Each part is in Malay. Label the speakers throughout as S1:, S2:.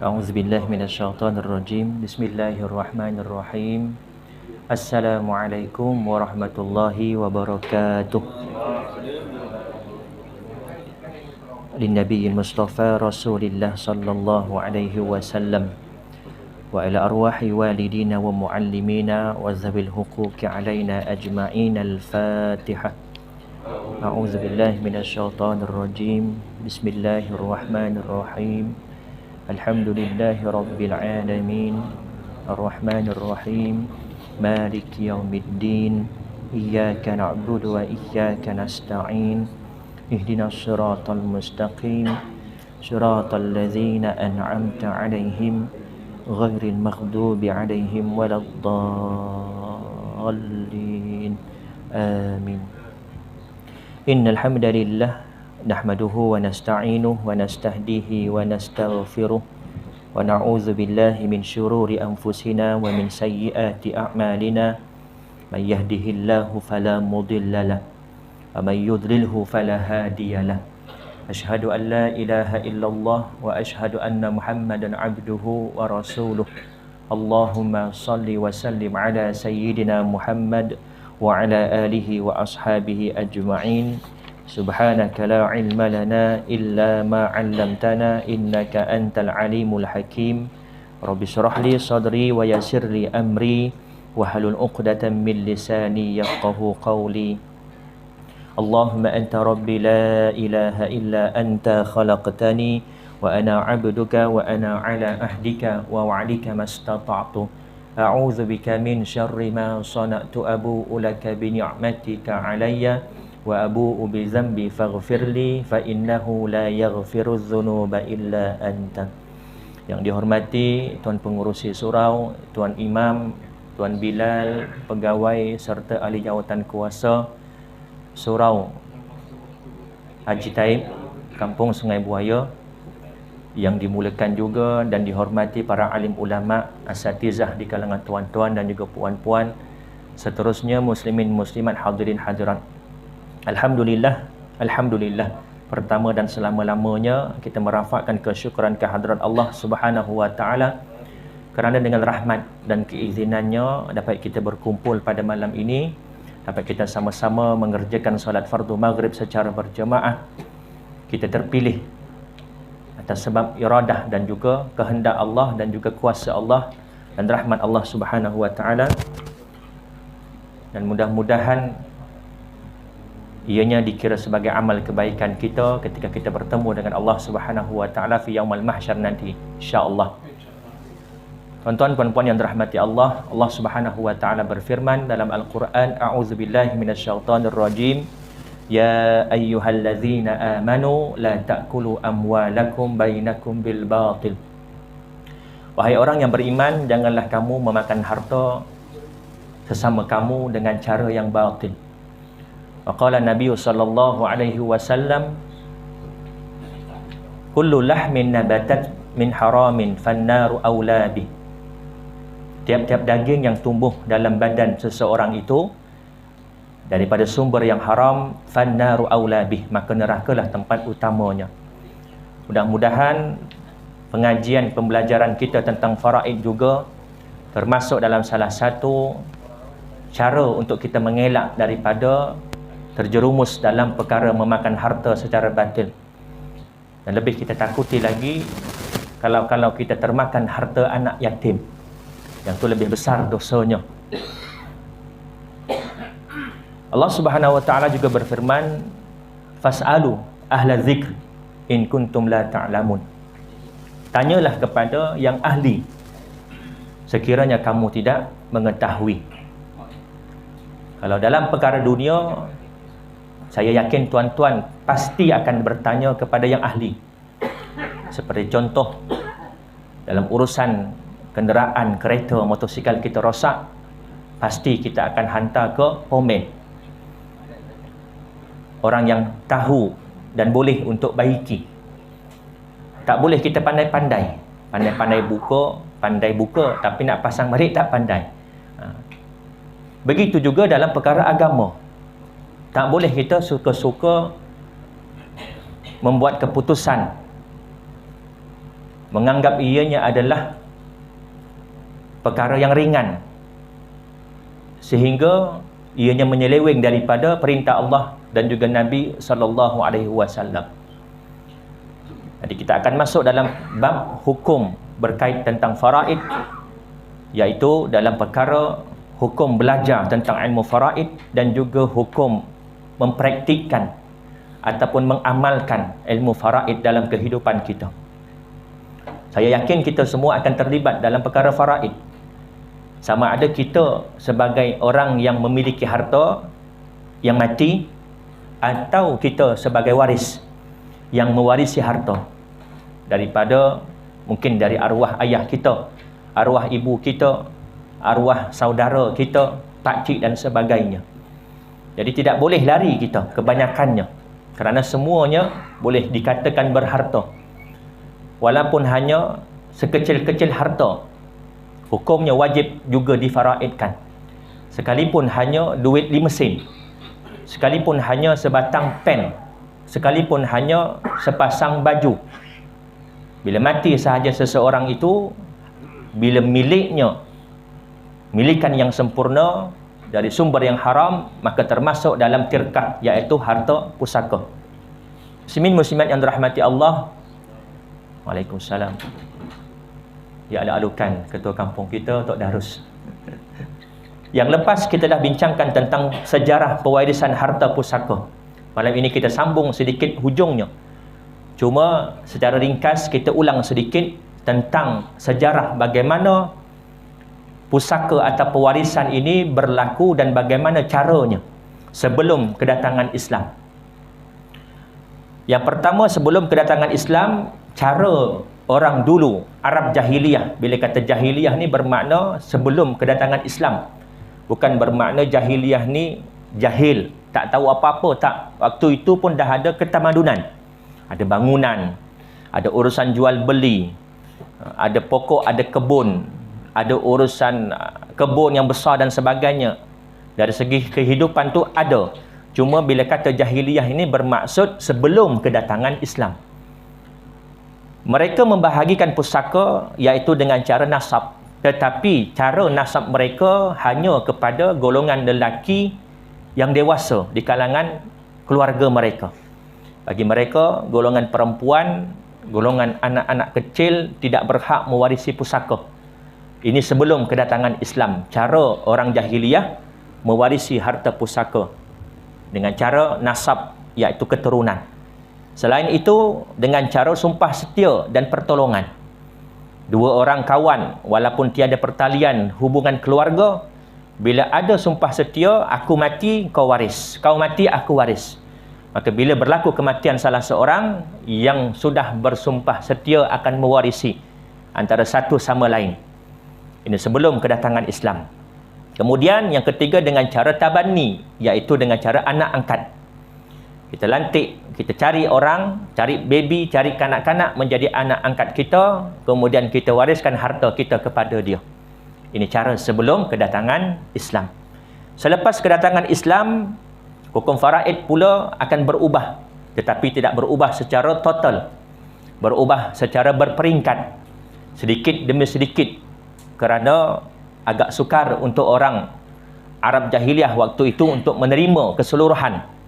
S1: A'udzubillahi minasyaitonirrajim. Bismillahirrahmanirrahim. Assalamualaikum warahmatullahi wabarakatuh. Linnabiyil Mustafa Rasulillah sallallahu alaihi wasallam wa ila arwahi walidina wa muallimina wa zabil huquqi alaina ajma'in. Al-Fatihah. A'udzubillahi minasyaitonirrajim. Bismillahirrahmanirrahim. Alhamdulillahi Rabbil Alamin. Ar-Rahmanir Rahim. Maliki Yawmiddin. Iyyaka na'budu wa iyyaka nasta'in. Ihdinas siratal mustaqim. Siratal ladzina an'amta 'alaihim ghairil maghdubi 'alaihim waladdallin. Amin. Innal hamdalillah nahmaduhu wa nasta'inuhu wa nastahdihi wa nastaghfiruh wa na'udzu billahi min syururi anfusina wa min sayyiati a'malina. May yahdihillahu fala mudilla lahu wa may yudlilhu fala hadiya lahu. Asyhadu an la ilaha illallah wa asyhadu anna Muhammadan 'abduhu wa rasuluh. Allahumma salli wa sallim ala sayyidina Muhammad wa ala alihi wa ashabihi ajma'in. Subhanaka la ilma lana illa ma 'allamtana innaka antal alimul hakim. Rabbi shrah li sadri wa yassir li amri wa halul 'uqdatam min lisani yafqahu qawli. Allahumma anta rabbi la ilaha illa anta khalaqtani wa ana 'abduka wa ana 'ala ahdika wa wa'dika mastata'tu. A'udzu bika min syarri ma sana'tu abu'u laka bi ni'matika 'alayya wa abu'u bi dzambi faghfirli fa innahu la yaghfiru dzunuba illa anta. Yang dihormati Tuan Pengurusi Surau, Tuan Imam, Tuan Bilal, pegawai serta ahli jawatan kuasa Surau Haji Taib, Kampung Sungai Buaya, yang dimulakan juga dan dihormati para alim ulama, asatizah di kalangan tuan-tuan dan juga puan-puan, seterusnya muslimin muslimat, hadirin hadirat. Alhamdulillah, Alhamdulillah. Pertama dan selama-lamanya kita merafakkan kesyukuran kehadrat Allah Subhanahu wa taala kerana dengan rahmat dan keizinannya dapat kita berkumpul pada malam ini, dapat kita sama-sama mengerjakan solat fardu maghrib secara berjemaah. Kita terpilih atas sebab iradah dan juga kehendak Allah dan juga kuasa Allah dan rahmat Allah Subhanahu wa taala. Dan mudah-mudahan ianya dikira sebagai amal kebaikan kita ketika kita bertemu dengan Allah Subhanahu wa taala fi yaumil mahsyar nanti, insya-Allah. Tuan-tuan puan-puan yang dirahmati Allah, Allah Subhanahu wa taala berfirman dalam Al-Quran, a'udzubillahi minasyaitonirrajim. Ya ayyuhallazina amanu la ta'kulu amwalakum bainakum bil batil. Wahai orang yang beriman, janganlah kamu memakan harta sesama kamu dengan cara yang batil. Waqala Nabi sallallahu alaihi wasallam, kullu lahmin nabatat min haramin fannaru aula bih. Tiap-tiap daging yang tumbuh dalam badan seseorang itu daripada sumber yang haram, fannaru aula bih, maka nerakalah tempat utamanya. Mudah-mudahan pengajian pembelajaran kita tentang faraid juga termasuk dalam salah satu cara untuk kita mengelak daripada terjerumus dalam perkara memakan harta secara batil. Dan lebih kita takuti lagi kalau kita termakan harta anak yatim, yang tu lebih besar dosanya. Allah Subhanahu wa taala juga berfirman, fas'alu ahla dzikr in kuntum la ta'lamun. Tanyalah kepada yang ahli sekiranya kamu tidak mengetahui. Kalau dalam perkara dunia, saya yakin tuan-tuan pasti akan bertanya kepada yang ahli. Seperti contoh, dalam urusan kenderaan, kereta, motosikal kita rosak, pasti kita akan hantar ke pomen, orang yang tahu dan boleh untuk baiki. Tak boleh kita pandai-pandai buka, tapi nak pasang balik tak pandai. Begitu juga dalam perkara agama. Tak boleh kita suka-suka membuat keputusan menganggap ianya adalah perkara yang ringan, sehingga ianya menyeleweng daripada perintah Allah dan juga Nabi SAW. Jadi kita akan masuk dalam bab hukum berkait tentang faraid, iaitu dalam perkara hukum belajar tentang ilmu faraid dan juga hukum mempraktikkan ataupun mengamalkan ilmu faraid dalam kehidupan kita. Saya yakin kita semua akan terlibat dalam perkara faraid. Sama ada kita sebagai orang yang memiliki harta yang mati, atau kita sebagai waris yang mewarisi harta daripada, mungkin dari arwah ayah kita, arwah ibu kita, arwah saudara kita, pakcik dan sebagainya. Jadi tidak boleh lari kita kebanyakannya, kerana semuanya boleh dikatakan berharta. Walaupun hanya sekecil-kecil harta, hukumnya wajib juga difaraidkan. Sekalipun hanya duit 5 sen, sekalipun hanya sebatang pen, sekalipun hanya sepasang baju. Bila mati sahaja seseorang itu, bila miliknya, milikan yang sempurna dari sumber yang haram, maka termasuk dalam tirkah, iaitu harta pusaka. Muslimin muslimat yang dirahmati Allah. Waalaikumsalam. Ya, ada alukan ketua kampung kita, Tok Darus. Yang lepas kita dah bincangkan tentang sejarah pewarisan harta pusaka. Malam ini kita sambung sedikit hujungnya. Cuma secara ringkas kita ulang sedikit tentang sejarah bagaimana pusaka atau pewarisan ini berlaku dan bagaimana caranya sebelum kedatangan Islam. Yang pertama, sebelum kedatangan Islam, cara orang dulu, Arab jahiliyah. Bila kata jahiliyah ni bermakna sebelum kedatangan Islam. Bukan bermakna jahiliyah ni jahil, tak tahu apa-apa, tak. Waktu itu pun dah ada ketamadunan. Ada bangunan, ada urusan jual beli, ada pokok, ada kebun, ada urusan kebun yang besar dan sebagainya. Dari segi kehidupan tu ada. Cuma bila kata jahiliyah ini bermaksud sebelum kedatangan Islam. Mereka membahagikan pusaka iaitu dengan cara nasab. Tetapi cara nasab mereka hanya kepada golongan lelaki yang dewasa di kalangan keluarga mereka. Bagi mereka, golongan perempuan, golongan anak-anak kecil tidak berhak mewarisi pusaka. Ini sebelum kedatangan Islam. Cara orang jahiliyah mewarisi harta pusaka dengan cara nasab, iaitu keturunan. Selain itu, dengan cara sumpah setia dan pertolongan. Dua orang kawan, walaupun tiada pertalian hubungan keluarga, bila ada sumpah setia, aku mati, kau waris. Kau mati, aku waris. Maka bila berlaku kematian salah seorang, yang sudah bersumpah setia akan mewarisi antara satu sama lain. Ini sebelum kedatangan Islam. Kemudian yang ketiga dengan cara tabani, iaitu dengan cara anak angkat. Kita lantik, kita cari orang, cari baby, cari kanak-kanak menjadi anak angkat kita, kemudian kita wariskan harta kita kepada dia. Ini cara sebelum kedatangan Islam. Selepas kedatangan Islam, hukum faraid pula akan berubah, tetapi tidak berubah secara total. Berubah secara berperingkat, sedikit demi sedikit, kerana agak sukar untuk orang Arab jahiliyah waktu itu untuk menerima keseluruhan.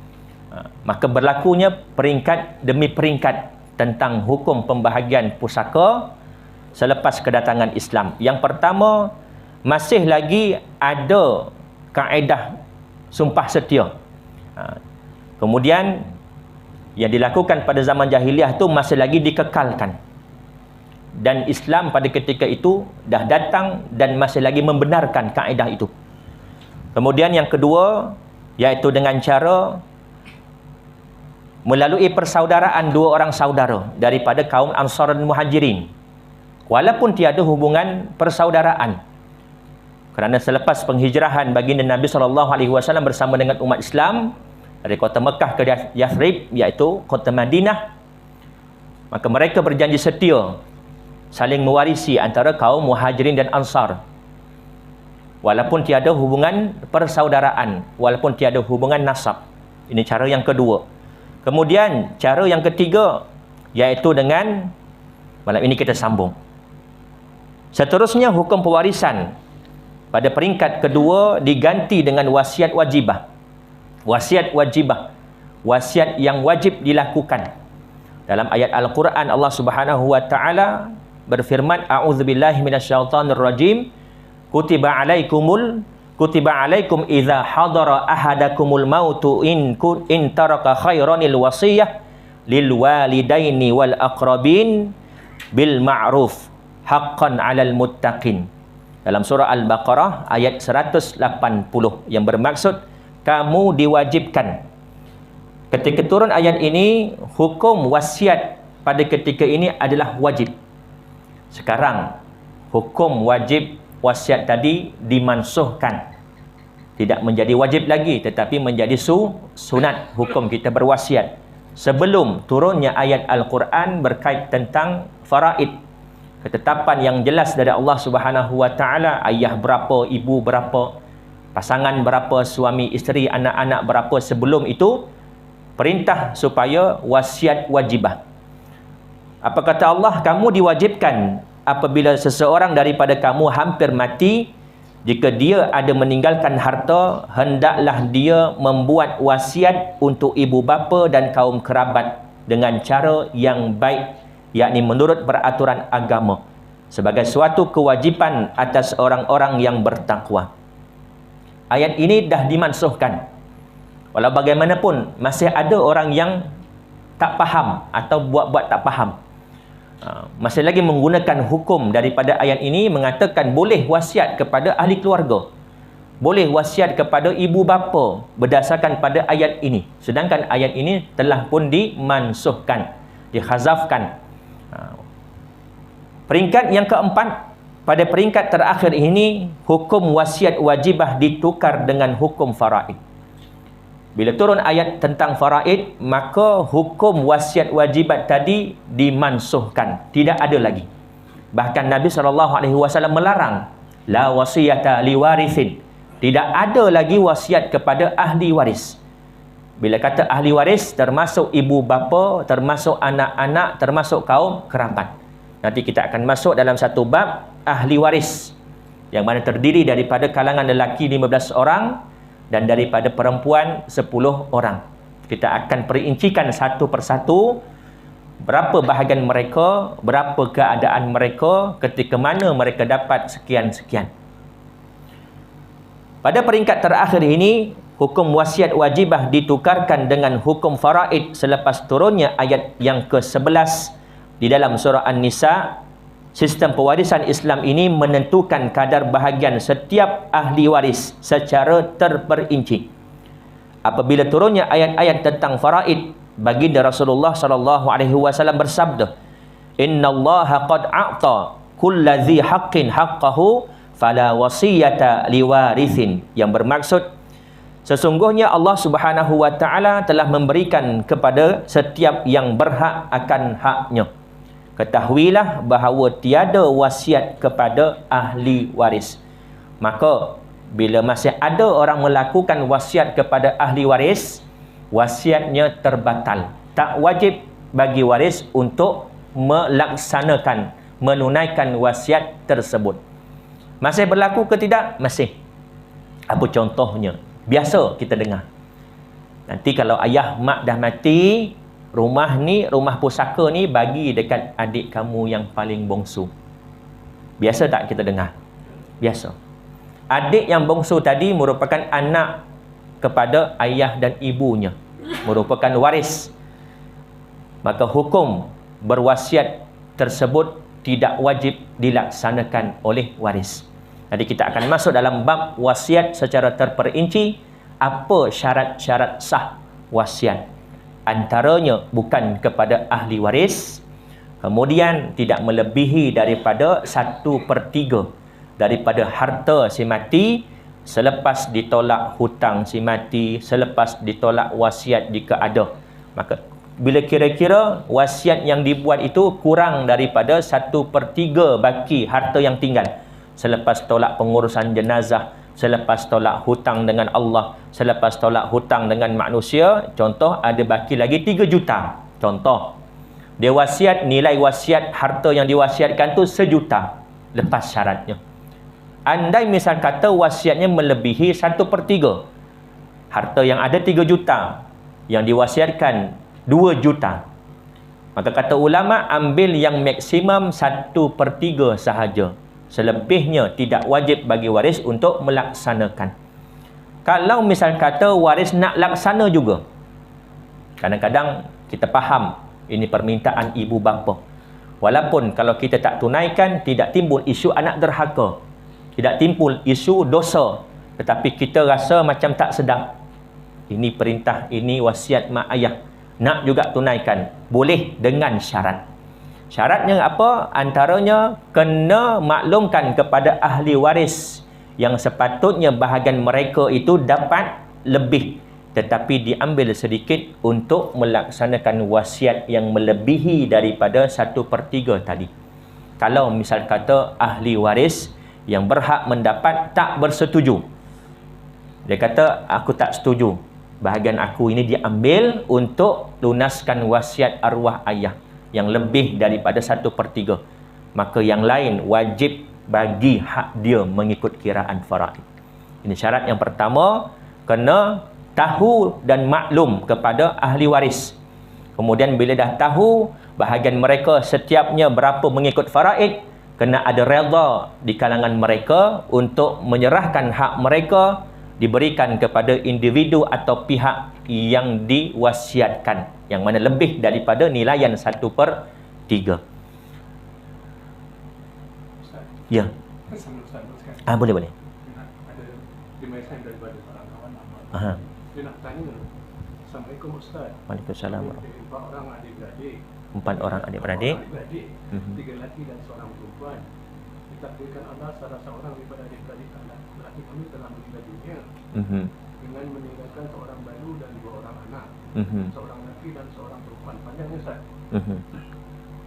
S1: Maka berlakunya peringkat demi peringkat tentang hukum pembahagian pusaka selepas kedatangan Islam. Yang pertama, masih lagi ada kaedah sumpah setia. Kemudian yang dilakukan pada zaman jahiliyah itu masih lagi dikekalkan. Dan Islam pada ketika itu dah datang dan masih lagi membenarkan kaedah itu. Kemudian yang kedua, iaitu dengan cara melalui persaudaraan dua orang saudara daripada kaum Ansar dan Muhajirin, walaupun tiada hubungan persaudaraan. Kerana selepas penghijrahan baginda Nabi SAW bersama dengan umat Islam dari kota Mekah ke Yathrib, iaitu kota Madinah, maka mereka berjanji setia saling mewarisi antara kaum Muhajirin dan Ansar, walaupun tiada hubungan persaudaraan, walaupun tiada hubungan nasab. Ini cara yang kedua. Kemudian cara yang ketiga, iaitu dengan Malam ini kita sambung. Seterusnya hukum pewarisan pada peringkat kedua diganti dengan wasiat wajibah. Wasiat wajibah, wasiat yang wajib dilakukan. Dalam ayat Al-Quran Allah Subhanahu wa taala berfirman, a'udzubillahi minasyaitonir rajim, kutiba alaikum idza hadara ahadakumul mautu in taraka khairanil wasiyah lil walidaini wal aqrabin bil ma'ruf haqqan 'alal muttaqin. Dalam surah Al-Baqarah ayat 180 yang bermaksud kamu diwajibkan. Ketika turun ayat ini, hukum wasiat pada ketika ini adalah wajib. Sekarang hukum wajib wasiat tadi dimansuhkan. Tidak menjadi wajib lagi, tetapi menjadi sunat hukum kita berwasiat. Sebelum turunnya ayat Al-Quran berkait tentang faraid, ketetapan yang jelas dari Allah Subhanahu wa taala, ayah berapa, ibu berapa, pasangan berapa, suami isteri, anak-anak berapa, sebelum itu perintah supaya wasiat wajibah. Apa kata Allah? Kamu diwajibkan apabila seseorang daripada kamu hampir mati, jika dia ada meninggalkan harta, hendaklah dia membuat wasiat untuk ibu bapa dan kaum kerabat dengan cara yang baik, yakni menurut peraturan agama, sebagai suatu kewajipan atas orang-orang yang bertakwa. Ayat ini dah dimansuhkan. Walau bagaimanapun masih ada orang yang tak faham atau buat-buat tak faham. Masih lagi menggunakan hukum daripada ayat ini, mengatakan boleh wasiat kepada ahli keluarga, boleh wasiat kepada ibu bapa berdasarkan pada ayat ini. Sedangkan ayat ini telah pun dimansuhkan, dihazafkan. Peringkat yang keempat, pada peringkat terakhir ini, hukum wasiat wajibah ditukar dengan hukum faraid. Bila turun ayat tentang faraid, maka hukum wasiat wajibat tadi dimansuhkan, tidak ada lagi. Bahkan Nabi SAW melarang, la wasiyata liwarithin, tidak ada lagi wasiat kepada ahli waris. Bila kata ahli waris, termasuk ibu bapa, termasuk anak-anak, termasuk kaum kerabat. Nanti kita akan masuk dalam satu bab ahli waris, yang mana terdiri daripada kalangan lelaki 15 orang dan daripada perempuan 10 orang. Kita akan perincikan satu persatu berapa bahagian mereka, berapa keadaan mereka, ketika mana mereka dapat sekian-sekian. Pada peringkat terakhir ini, hukum wasiat wajibah ditukarkan dengan hukum faraid selepas turunnya ayat yang ke-11 di dalam surah An-Nisa. Sistem pewarisan Islam ini menentukan kadar bahagian setiap ahli waris secara terperinci. Apabila turunnya ayat-ayat tentang faraid, baginda Rasulullah SAW bersabda, innallaha qad a'ta kulladzi haqqin haqqahu fala wasiyata liwarithin, yang bermaksud sesungguhnya Allah Subhanahu wa taala telah memberikan kepada setiap yang berhak akan haknya. Ketahuilah bahawa tiada wasiat kepada ahli waris. Maka bila masih ada orang melakukan wasiat kepada ahli waris, wasiatnya terbatal. Tak wajib bagi waris untuk melaksanakan, menunaikan wasiat tersebut. Masih berlaku ke tidak? Masih. Apa contohnya? Biasa kita dengar. Nanti kalau ayah mak dah mati, rumah ni, rumah pusaka ni bagi dekat adik kamu yang paling bongsu. Biasa tak kita dengar? Biasa. Adik yang bongsu tadi merupakan anak kepada ayah dan ibunya, merupakan waris. Maka hukum berwasiat tersebut tidak wajib dilaksanakan oleh waris. Jadi kita akan masuk dalam bab wasiat secara terperinci. Apa syarat-syarat sah wasiat? Antaranya bukan kepada ahli waris, kemudian tidak melebihi daripada 1/3 daripada harta si mati selepas ditolak hutang si mati, selepas ditolak wasiat jika ada. Maka bila kira-kira wasiat yang dibuat itu kurang daripada 1/3 baki harta yang tinggal, selepas tolak pengurusan jenazah, selepas tolak hutang dengan Allah, selepas tolak hutang dengan manusia, contoh ada baki lagi 3 juta. Contoh, Dia wasiat, nilai wasiat harta yang diwasiatkan tu 1 juta lepas syaratnya. Andai misal kata wasiatnya melebihi 1/3, harta yang ada 3 juta, yang diwasiatkan 2 juta, maka kata ulama ambil yang maksimum 1/3 sahaja. Selebihnya tidak wajib bagi waris untuk melaksanakan. Kalau misal kata waris nak laksana juga, kadang-kadang kita faham ini permintaan ibu bapa. Walaupun kalau kita tak tunaikan, tidak timbul isu anak derhaka, tidak timbul isu dosa, tetapi kita rasa macam tak sedap. Ini perintah, ini wasiat mak ayah, nak juga tunaikan. Boleh dengan syarat. Syaratnya apa? Antaranya kena maklumkan kepada ahli waris yang sepatutnya bahagian mereka itu dapat lebih, tetapi diambil sedikit untuk melaksanakan wasiat yang melebihi daripada 1/3 tadi. Kalau misal kata ahli waris yang berhak mendapat tak bersetuju, dia kata aku tak setuju, bahagian aku ini diambil untuk lunaskan wasiat arwah ayah yang lebih daripada 1/3, maka yang lain wajib bagi hak dia mengikut kiraan faraid. Ini syarat yang pertama, kena tahu dan maklum kepada ahli waris. Kemudian bila dah tahu bahagian mereka setiapnya berapa mengikut faraid, kena ada redha di kalangan mereka untuk menyerahkan hak mereka diberikan kepada individu atau pihak yang diwasiatkan, yang mana lebih daripada nilaian 1/3. Ya. Boleh.
S2: Ada dimensi daripada orang kawan nama.
S1: Aha.
S2: Dia nak tanya, Assalamualaikum Ustaz.
S1: Waalaikumsalam.
S2: 4 orang adik-beradik.
S1: 4 orang adik-beradik.
S2: 3 lelaki dan seorang perempuan. Ditakdirkan Allah salah seorang daripada adik-beradik lelaki kami telah meninggal dunia. Dengan meninggalkan seorang baru dan 2 orang anak. Seorang lelaki dan seorang perempuan. Panjangnya Ustaz.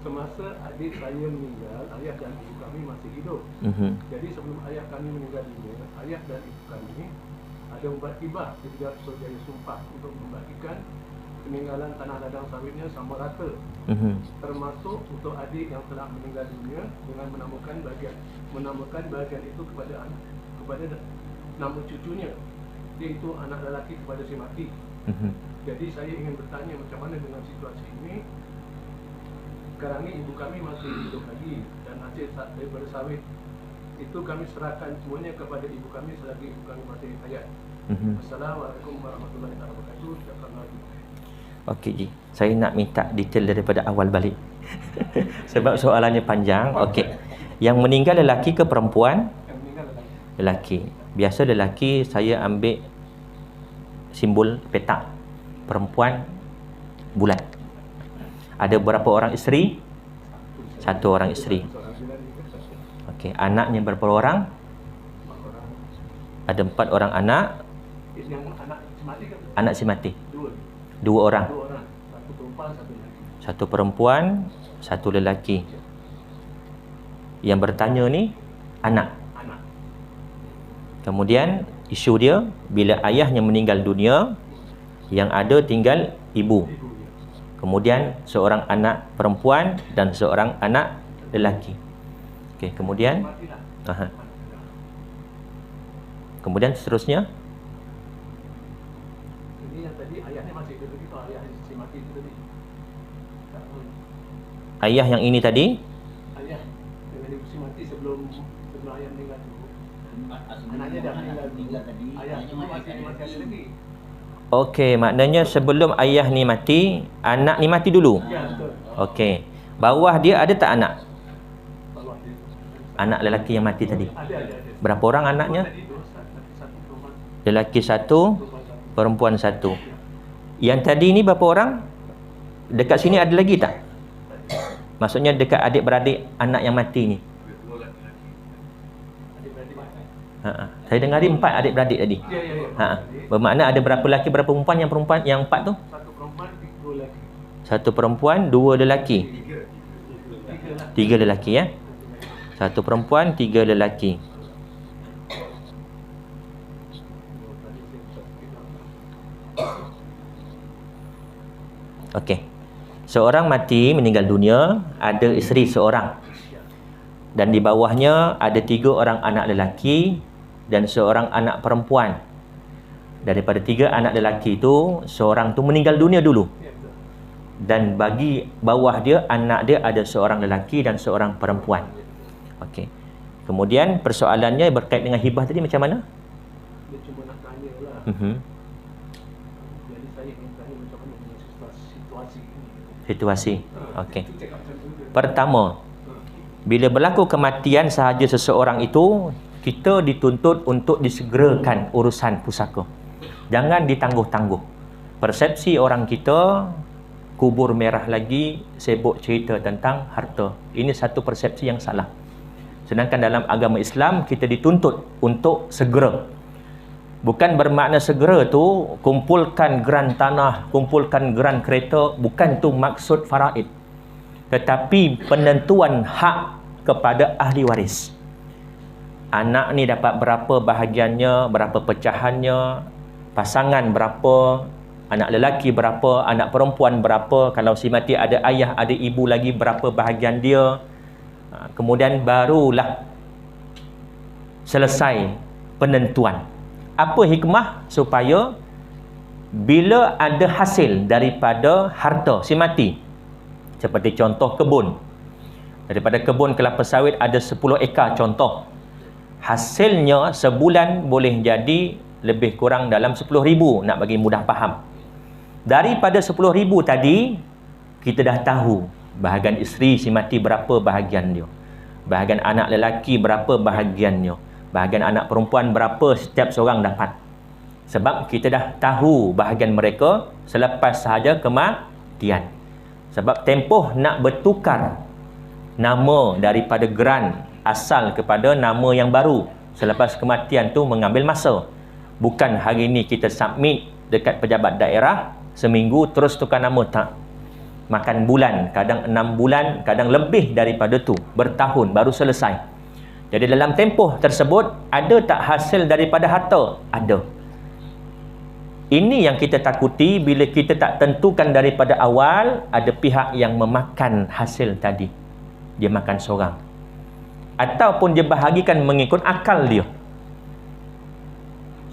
S2: Semasa adik saya meninggal, ayah dan ibu kami masih hidup. Jadi sebelum ayah kami meninggal dunia, ayah dan ibu kami ada membuat hibah ketika Suruhanjaya Sumpah untuk membagikan peninggalan tanah ladang sawitnya sama rata, termasuk untuk adik yang telah meninggal dunia dengan menamakan bahagian itu kepada nama cucunya, iaitu anak lelaki kepada si mati. Jadi saya ingin bertanya macam mana dengan situasi ini. Sekarang ni ibu kami masih hidup lagi dan hasil daripada sawit itu kami serahkan semuanya kepada ibu kami selagi ibu kami masih hayat. Assalamualaikum warahmatullahi wabarakatuh.
S1: Okey Ji, saya nak minta detail daripada awal balik. Sebab soalannya panjang. Okey. Yang meninggal lelaki ke perempuan?
S2: Yang meninggal
S1: Lelaki. Biasa lelaki saya ambil simbol petak. Perempuan bulat. Ada berapa orang isteri? 1 orang isteri. Okey, anaknya berapa orang? Ada 4 orang anak. Anak si mati. 2 orang. 1 perempuan, 1 lelaki. Yang bertanya ni anak. Kemudian isu dia bila ayahnya meninggal dunia, yang ada tinggal ibu. Kemudian seorang anak perempuan dan seorang anak lelaki. Okey, kemudian kemudian seterusnya
S2: ini yang tadi ayahnya masih hidup lagi atau ayah si mati itu tadi?
S1: Ayah yang ini tadi?
S2: Ayah dengan ibu si mati sebelum ayah meninggal tu. Anaknya dah meninggal tadi. Ayah itu masih ada lagi.
S1: Okey, maknanya sebelum ayah ni mati, anak ni mati dulu.
S2: Ya, betul.
S1: Okey. Bawah dia ada tak anak?
S2: Bawah dia.
S1: Anak lelaki yang mati tadi.
S2: Ada.
S1: Berapa orang anaknya? Lelaki 1, perempuan 1. Yang tadi ni berapa orang? Dekat sini ada lagi tak? Maksudnya dekat adik-beradik anak yang mati ni. Saya dengar dia 4 adik-beradik tadi.
S2: Ya.
S1: Bermakna ada berapa lelaki, berapa perempuan? Yang perempuan yang 4 tu?
S2: 1 perempuan, 2 lelaki.
S1: 1 perempuan, 2 lelaki. 3 lelaki ya. 1 perempuan, 3 lelaki. Okey. Seorang mati meninggal dunia, ada isteri seorang, dan di bawahnya ada 3 orang anak lelaki dan seorang anak perempuan. Daripada 3 anak lelaki itu, seorang tu meninggal dunia dulu, dan bagi bawah dia, anak dia ada seorang lelaki dan seorang perempuan. Okey. Kemudian persoalannya berkait dengan hibah tadi macam mana?
S2: Dia cuma nak tanya lah. Jadi saya ingin tanya macam mana dengan situasi ini.
S1: Situasi. Okey. Pertama, bila berlaku kematian sahaja seseorang itu, kita dituntut untuk disegerakan urusan pusaka. Jangan ditangguh-tangguh. Persepsi orang kita, kubur merah lagi, sibuk cerita tentang harta. Ini satu persepsi yang salah. Sedangkan dalam agama Islam, kita dituntut untuk segera. Bukan bermakna segera tu kumpulkan geran tanah, kumpulkan geran kereta, bukan tu maksud faraid. Tetapi penentuan hak kepada ahli waris. Anak ni dapat berapa bahagiannya, berapa pecahannya, pasangan berapa, anak lelaki berapa, anak perempuan berapa, kalau si mati ada ayah, ada ibu lagi, berapa bahagian dia. Kemudian barulah selesai penentuan. Apa hikmah? Supaya bila ada hasil daripada harta si mati, seperti contoh kebun, daripada kebun kelapa sawit ada 10 ekar contoh, hasilnya sebulan boleh jadi lebih kurang dalam 10,000, nak bagi mudah faham. Daripada 10,000 tadi, kita dah tahu bahagian isteri si mati berapa bahagian dia, bahagian anak lelaki berapa bahagiannya, bahagian anak perempuan berapa setiap seorang dapat. Sebab kita dah tahu bahagian mereka selepas sahaja kematian. Sebab tempoh nak bertukar nama daripada geran asal kepada nama yang baru selepas kematian tu mengambil masa. Bukan hari ni kita submit dekat pejabat daerah, seminggu terus tukar nama, tak. Makan bulan, kadang 6 bulan, kadang lebih daripada tu, bertahun baru selesai. Jadi dalam tempoh tersebut, ada tak hasil daripada harta? Ada. Ini yang kita takuti bila kita tak tentukan daripada awal, ada pihak yang memakan hasil tadi. Dia makan seorang. Ataupun dia bahagikan mengikut akal dia.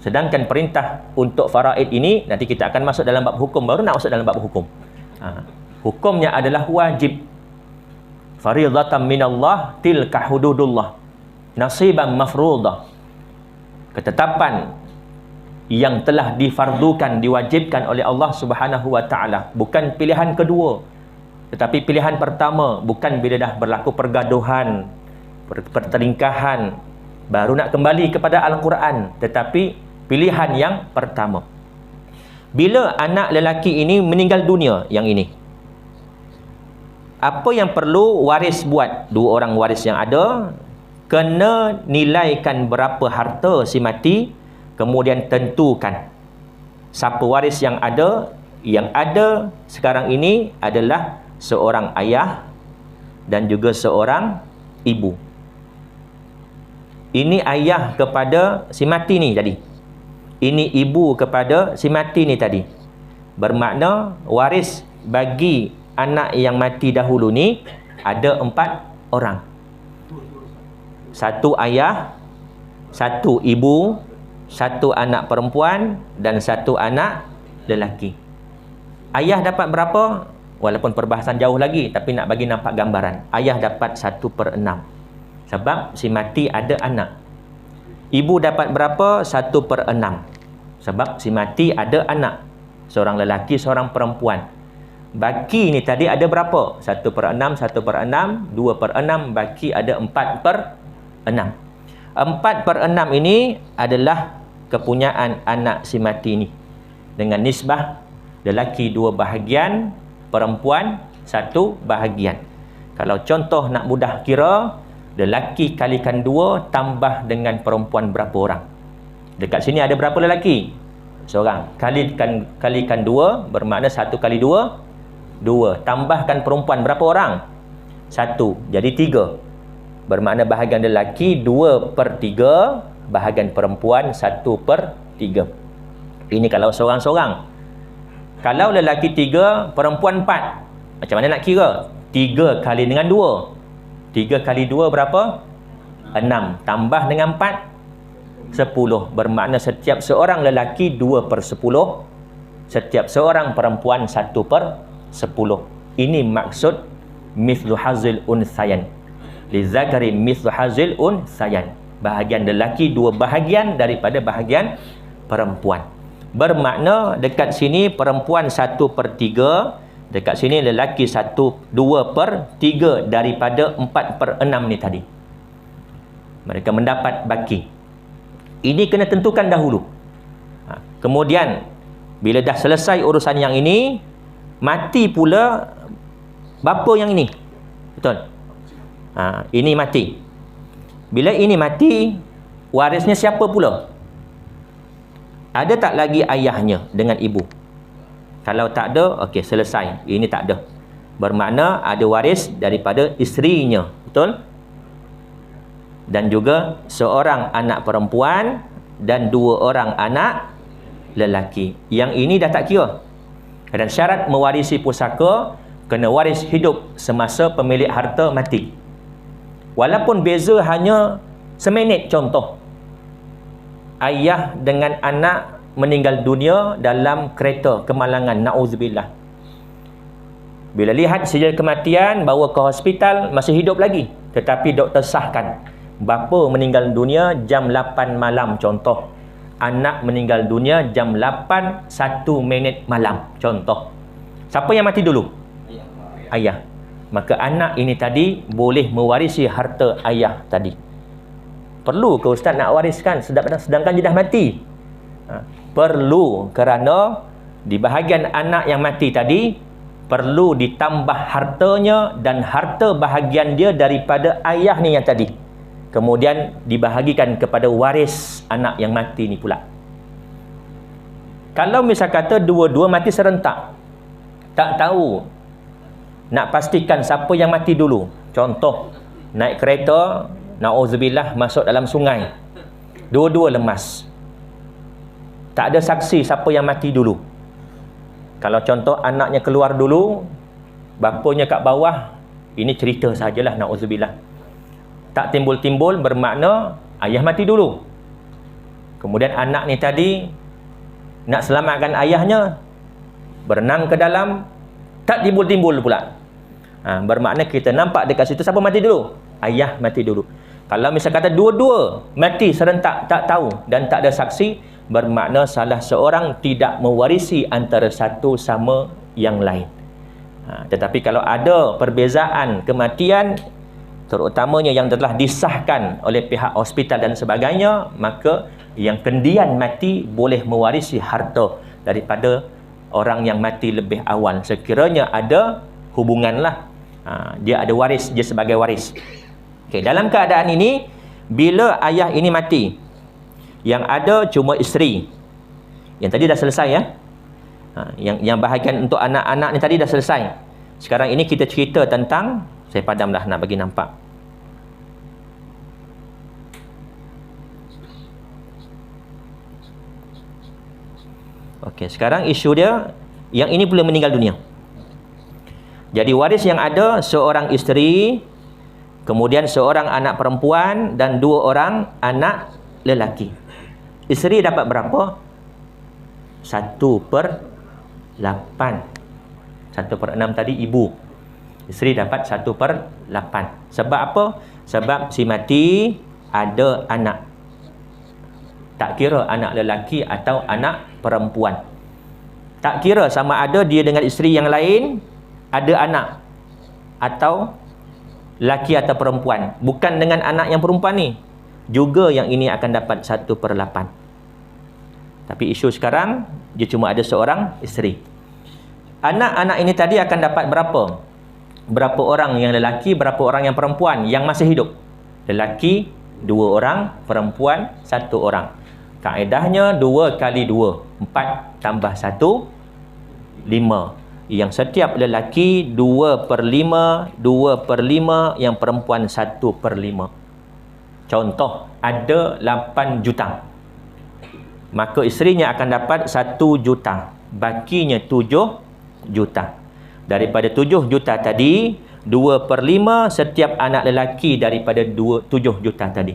S1: Sedangkan perintah untuk faraid ini, nanti kita akan masuk dalam bab hukum, baru nak masuk dalam bab hukum. Hukumnya adalah wajib. Faridatan minallah tilka hududullah. Nasiban mafruḍah. Ketetapan yang telah difardukan, diwajibkan oleh Allah Subhanahu wa taala, bukan pilihan kedua, tetapi pilihan pertama. Bukan bila dah berlaku pergaduhan, pertelingkahan baru nak kembali kepada Al-Quran, tetapi pilihan yang pertama. Bila anak lelaki ini meninggal dunia, yang ini, apa yang perlu waris buat? 2 orang waris yang ada kena nilaikan berapa harta si mati, kemudian tentukan siapa waris yang ada. Yang ada sekarang ini adalah seorang ayah dan juga seorang ibu. Ini ayah kepada si mati ni tadi, ini ibu kepada si mati ni tadi. Bermakna waris bagi anak yang mati dahulu ni ada 4 orang. 1 ayah, 1 ibu, 1 anak perempuan dan 1 anak lelaki. Ayah dapat berapa? Walaupun perbahasan jauh lagi, tapi nak bagi nampak gambaran. Ayah dapat 1/6. Sebab si mati ada anak. Ibu dapat berapa? 1/6. Sebab si mati ada anak. Seorang lelaki, seorang perempuan. Baki ni tadi ada berapa? 1/6, 1/6, 2/6, baki ada 4/6. 4/6 ini adalah kepunyaan anak si mati ni. Dengan nisbah lelaki 2 bahagian, perempuan 1 bahagian. Kalau contoh nak mudah kira, lelaki kalikan 2 tambah dengan perempuan berapa orang? Dekat sini ada berapa lelaki? Seorang. Kalikan 2 bermakna 1 kali 2 2. Tambahkan perempuan berapa orang? 1. Jadi 3. Bermakna bahagian lelaki 2/3, bahagian perempuan 1/3. Ini kalau seorang-seorang. Kalau lelaki 3, perempuan 4, Macam mana nak kira? 3 kali dengan 2. 3 kali 2 berapa? 6. Tambah dengan 4, 10. Bermakna setiap seorang lelaki 2/10. Setiap seorang perempuan 1/10. Ini maksud mithlu hazil unthayan. Lizakari mithlu hazil unthayan. Bahagian lelaki 2 bahagian daripada bahagian perempuan. Bermakna dekat sini perempuan 1/3, dekat sini lelaki 2/3 daripada 4/6 ni tadi. Mereka mendapat baki. Ini kena tentukan dahulu. Kemudian bila dah selesai urusan yang ini, mati pula bapa yang ini. Betul? Ini mati. Bila ini mati, warisnya siapa pula? Ada tak lagi ayahnya dengan ibu? Kalau tak ada, okey, selesai. Ini tak ada. Bermakna ada waris daripada isterinya. Betul? Dan juga seorang anak perempuan dan 2 orang anak lelaki. Yang ini dah tak kira. Dan syarat mewarisi pusaka, kena waris hidup semasa pemilik harta mati. Walaupun beza hanya seminit, contoh. Ayah dengan anak meninggal dunia dalam kereta kemalangan, na'udzubillah. Bila lihat sijil kematian, bawa ke hospital, masih hidup lagi. Tetapi doktor sahkan bapa meninggal dunia jam 8 malam, contoh. Anak meninggal dunia jam 8 1 minit malam, contoh. Siapa yang mati dulu? Ayah. Maka anak ini tadi boleh mewarisi harta ayah tadi. Perlu ke ustaz nak wariskan sedangkan dia dah mati? Perlu, kerana di bahagian anak yang mati tadi perlu ditambah hartanya dan harta bahagian dia daripada ayah ni yang tadi. Kemudian dibahagikan kepada waris anak yang mati ni pula. Kalau misal kata dua-dua mati serentak, tak tahu, nak pastikan siapa yang mati dulu. Contoh, naik kereta, na'udzubillah, masuk dalam sungai. Dua-dua lemas. Tak ada saksi siapa yang mati dulu. Kalau contoh anaknya keluar dulu, bapanya kat bawah, ini cerita sajalah, na'udzubillah. Tak timbul-timbul, bermakna ayah mati dulu. Kemudian anak ni tadi nak selamatkan ayahnya, berenang ke dalam, tak timbul-timbul pula. Bermakna kita nampak dekat situ siapa mati dulu? Ayah mati dulu. Kalau misal kata dua-dua mati serentak, tak tahu dan tak ada saksi, bermakna salah seorang tidak mewarisi antara satu sama yang lain. Tetapi kalau ada perbezaan kematian, terutamanya yang telah disahkan oleh pihak hospital dan sebagainya, maka yang kendian mati boleh mewarisi harta daripada orang yang mati lebih awal. Sekiranya ada hubunganlah, dia ada waris, dia sebagai waris. Okay, dalam keadaan ini, bila ayah ini mati, yang ada cuma isteri. Yang tadi dah selesai ya. Yang bahagian untuk anak-anak ni tadi dah selesai. Sekarang ini kita cerita tentang, saya padamlah nak bagi nampak. Okey, sekarang isu dia, yang ini pula meninggal dunia. Jadi waris yang ada seorang isteri, kemudian seorang anak perempuan dan 2 orang anak lelaki. Isteri dapat berapa? 1/8. 1/6 tadi ibu. Isteri dapat 1/8. Sebab apa? Sebab si mati ada anak. Tak kira anak lelaki atau anak perempuan. Tak kira sama ada dia dengan isteri yang lain ada anak atau lelaki atau perempuan. Bukan dengan anak yang perempuan ni, juga yang ini akan dapat 1/8. Tapi isu sekarang dia cuma ada seorang isteri. Anak-anak ini tadi akan dapat berapa? Berapa orang yang lelaki, berapa orang yang perempuan yang masih hidup? Lelaki 2 orang, perempuan 1 orang. Kaedahnya 2 kali 2, 4 tambah 1, 5. Yang setiap lelaki 2/5, 2/5, yang perempuan 1/5. Contoh, ada 8 juta. Maka isterinya akan dapat 1 juta. Bakinya 7 juta. Daripada 7 juta tadi, 2/5 setiap anak lelaki daripada 7 juta tadi.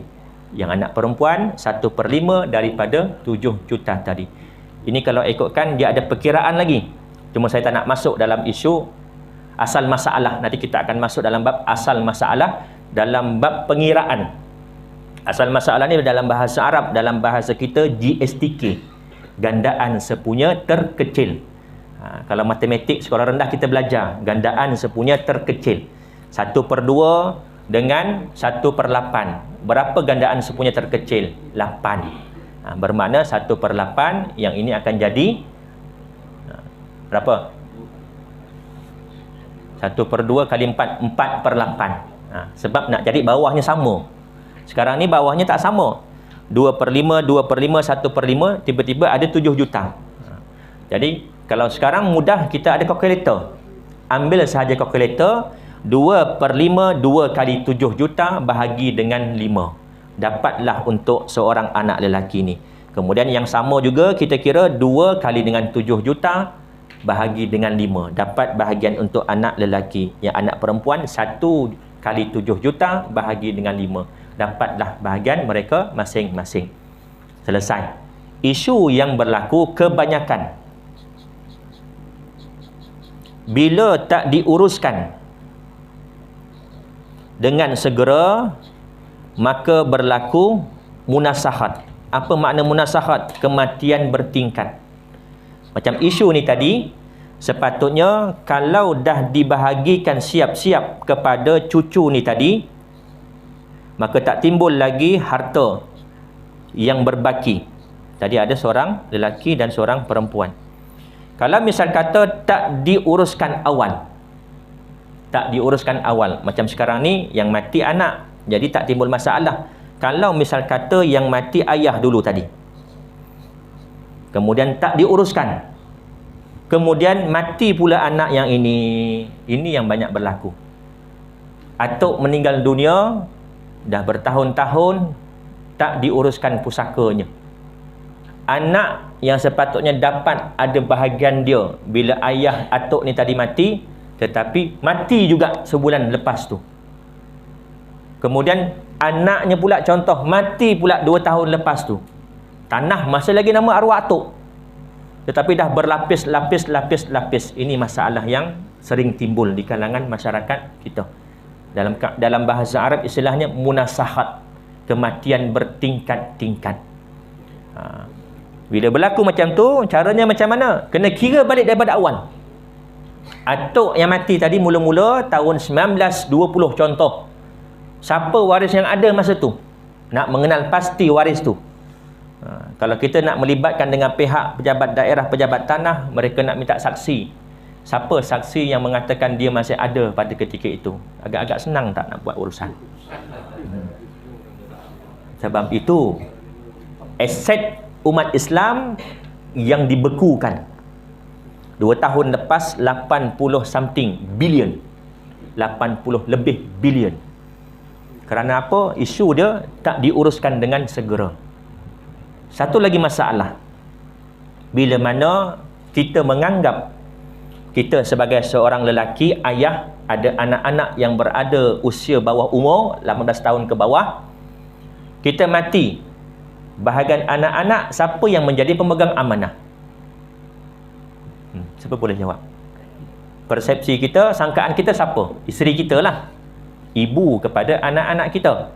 S1: Yang anak perempuan 1/5 daripada 7 juta tadi. Ini kalau ikutkan dia ada perkiraan lagi. Cuma saya tak nak masuk dalam isu asal masalah. Nanti kita akan masuk dalam bab asal masalah dalam bab pengiraan. Asal masalah ni dalam bahasa Arab, dalam bahasa kita GSTK. Gandaan sepunya terkecil. Kalau matematik sekolah rendah kita belajar gandaan sepunya terkecil. 1/2 dengan 1/8. Berapa gandaan sepunya terkecil? 8. Bermakna 1/8 yang ini akan jadi berapa? 1/2 kali 4, 4/8. Sebab nak jadi bawahnya sama. Sekarang ni bawahnya tak sama. 2/5, 2/5, 1/5, tiba-tiba ada 7 juta. Jadi kalau sekarang mudah, kita ada kalkulator. Ambil sahaja kalkulator, 2/5 2 kali 7 juta bahagi dengan 5. Dapatlah untuk seorang anak lelaki ni. Kemudian yang sama juga kita kira 2 kali dengan 7 juta bahagi dengan 5. Dapat bahagian untuk anak lelaki. Yang anak perempuan 1 kali 7 juta bahagi dengan 5. Dapatlah bahagian mereka masing-masing. Selesai. Isu yang berlaku kebanyakan bila tak diuruskan dengan segera, maka berlaku munasahat. Apa makna munasahat? Kematian bertingkat. Macam isu ni tadi, sepatutnya kalau dah dibahagikan siap-siap kepada cucu ni tadi, maka tak timbul lagi harta yang berbaki. Tadi ada seorang lelaki dan seorang perempuan. Kalau misal kata tak diuruskan awal, macam sekarang ni yang mati anak, jadi tak timbul masalah. Kalau misal kata yang mati ayah dulu tadi, kemudian tak diuruskan, kemudian mati pula anak yang ini yang banyak berlaku. Atuk meninggal dunia, dah bertahun-tahun tak diuruskan pusakanya. Anak yang sepatutnya dapat ada bahagian dia bila ayah atuk ni tadi mati, tetapi mati juga sebulan lepas tu. Kemudian anaknya pula contoh mati pula 2 tahun lepas tu. Tanah masih lagi nama arwah atuk, tetapi dah berlapis-lapis. Ini masalah yang sering timbul di kalangan masyarakat kita. Dalam bahasa Arab istilahnya munasahat, kematian bertingkat-tingkat. Bila berlaku macam tu, caranya macam mana? Kena kira balik daripada awal. Atuk yang mati tadi mula-mula tahun 1920 contoh. Siapa waris yang ada masa tu? Nak mengenal pasti waris tu. Kalau kita nak melibatkan dengan pihak pejabat daerah, pejabat tanah, mereka nak minta saksi. Siapa saksi yang mengatakan dia masih ada pada ketika itu? Agak-agak senang tak nak buat urusan. Sebab itu aset umat Islam yang dibekukan 2 tahun lepas 80 something bilion, 80 lebih bilion. Kerana apa? Isu dia tak diuruskan dengan segera. Satu lagi masalah, bila mana kita menganggap kita sebagai seorang lelaki, ayah, ada anak-anak yang berada usia bawah umur 18 tahun ke bawah, kita mati, bahagian anak-anak siapa yang menjadi pemegang amanah? Siapa boleh jawab? Persepsi kita, sangkaan kita siapa? Isteri kita lah, ibu kepada anak-anak kita.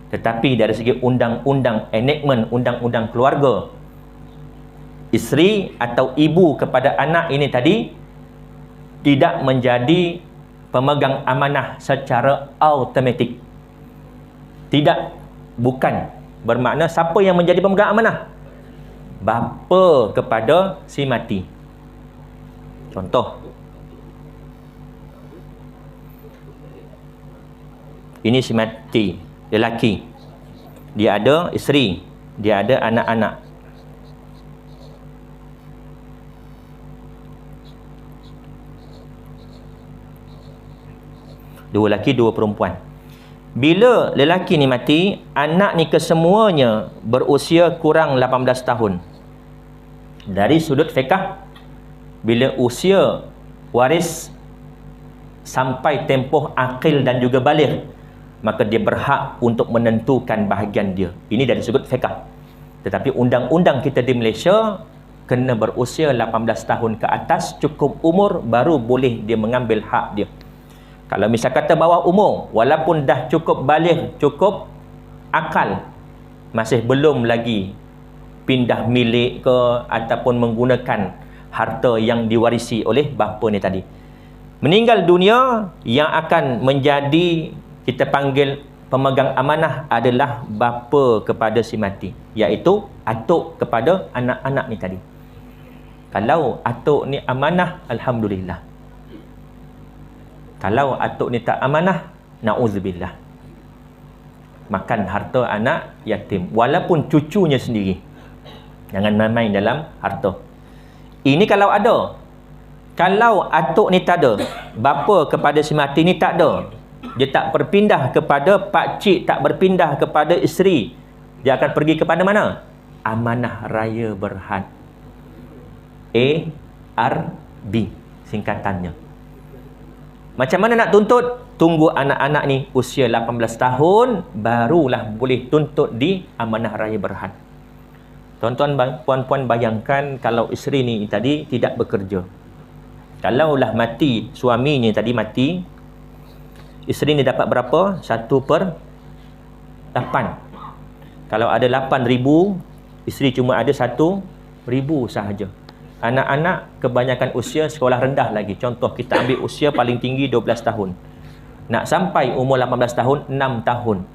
S1: Tetapi dari segi undang-undang enactment, undang-undang keluarga, isteri atau ibu kepada anak ini tadi tidak menjadi pemegang amanah secara automatik. Tidak, bukan. Bermakna siapa yang menjadi pemegang amanah? Bapa kepada si mati. Contoh, ini si mati, lelaki, dia ada isteri, dia ada anak-anak. Dua lelaki, dua perempuan. Bila lelaki ni mati, anak ni kesemuanya berusia kurang 18 tahun. Dari sudut fiqh, bila usia waris sampai tempoh akil dan juga baligh, maka dia berhak untuk menentukan bahagian dia. Ini dari sudut fiqh. Tetapi undang-undang kita di Malaysia, kena berusia 18 tahun ke atas, cukup umur, baru boleh dia mengambil hak dia. Kalau misal kata bawah umur, walaupun dah cukup baligh, cukup akal, masih belum lagi pindah milik ke ataupun menggunakan harta yang diwarisi oleh bapa ni tadi. Meninggal dunia, yang akan menjadi, kita panggil pemegang amanah adalah bapa kepada si mati, iaitu atuk kepada anak-anak ni tadi. Kalau atuk ni amanah, alhamdulillah. Kalau atuk ni tak amanah, na'udzubillah, makan harta anak yatim, walaupun cucunya sendiri. Jangan main-main dalam harta. Ini kalau ada. Kalau atuk ni tak ada, bapa kepada si mati ni tak ada, dia tak berpindah kepada pakcik, tak berpindah kepada isteri, dia akan pergi kepada mana? Amanah Raya Berhad, ARB singkatannya. Macam mana nak tuntut? Tunggu anak-anak ni usia 18 tahun, barulah boleh tuntut di Amanah Raya Berhad. Tuan-tuan, puan-puan, bayangkan kalau isteri ni tadi tidak bekerja. Kalaulah mati, suaminya tadi mati, isteri ni dapat berapa? 1/8. Kalau ada 8,000, isteri cuma ada 1,000 sahaja. Anak-anak kebanyakan usia sekolah rendah lagi. Contoh, kita ambil usia paling tinggi 12 tahun. Nak sampai umur 18 tahun, 6 tahun.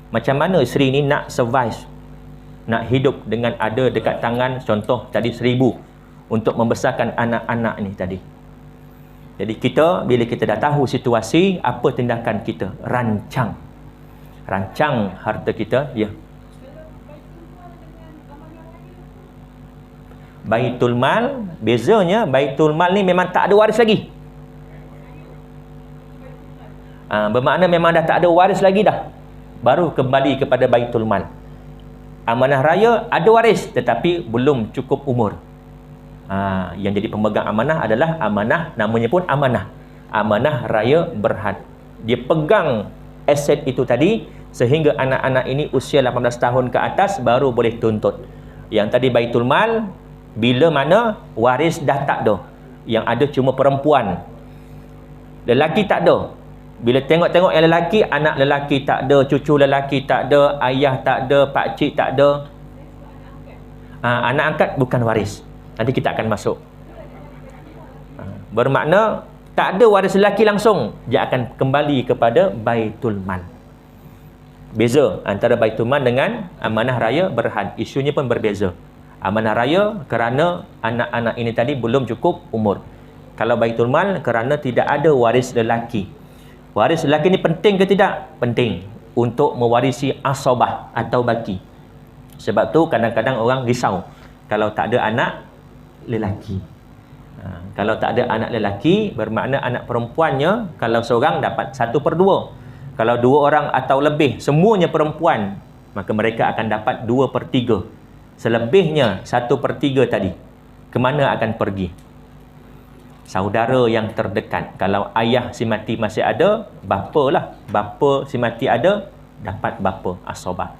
S1: Macam mana isteri ni nak survive, nak hidup dengan ada dekat tangan, contoh tadi 1,000 untuk membesarkan anak-anak ni tadi. Jadi kita, bila kita dah tahu situasi, apa tindakan kita? Rancang harta kita. Ya, Baitul Mal, bezanya Baitul Mal ni memang tak ada waris lagi. Bermakna memang dah tak ada waris lagi dah, baru kembali kepada Baitul Mal. Amanah Raya ada waris, tetapi belum cukup umur. Yang jadi pemegang amanah adalah amanah, namanya pun amanah, Amanah Raya Berhad. Dia pegang aset itu tadi sehingga anak-anak ini usia 18 tahun ke atas baru boleh tuntut. Yang tadi Baitul Mal, bila mana waris dah tak ada, yang ada cuma perempuan, lelaki tak ada. Bila tengok-tengok yang lelaki, anak lelaki tak ada, cucu lelaki tak ada, ayah tak ada, pakcik tak ada, anak angkat bukan waris. Nanti kita akan masuk. Bermakna tak ada waris lelaki langsung, dia akan kembali kepada Baitul Mal. Beza antara Baitul Mal dengan Amanah Raya Berhad, isunya pun berbeza. Amanah Raya kerana anak-anak ini tadi belum cukup umur. Kalau Baitul Mal kerana tidak ada waris lelaki. Waris lelaki ni penting ke tidak? Penting untuk mewarisi asabah atau baki. Sebab tu kadang-kadang orang risau kalau tak ada anak lelaki. Kalau tak ada anak lelaki, bermakna anak perempuannya, kalau seorang dapat 1/2. Kalau 2 orang atau lebih, semuanya perempuan, maka mereka akan dapat 2/3. Selebihnya 1/3 tadi, kemana akan pergi? Saudara yang terdekat. Kalau ayah si mati masih ada, bapa lah. Bapa si mati ada, dapat bapa asabah.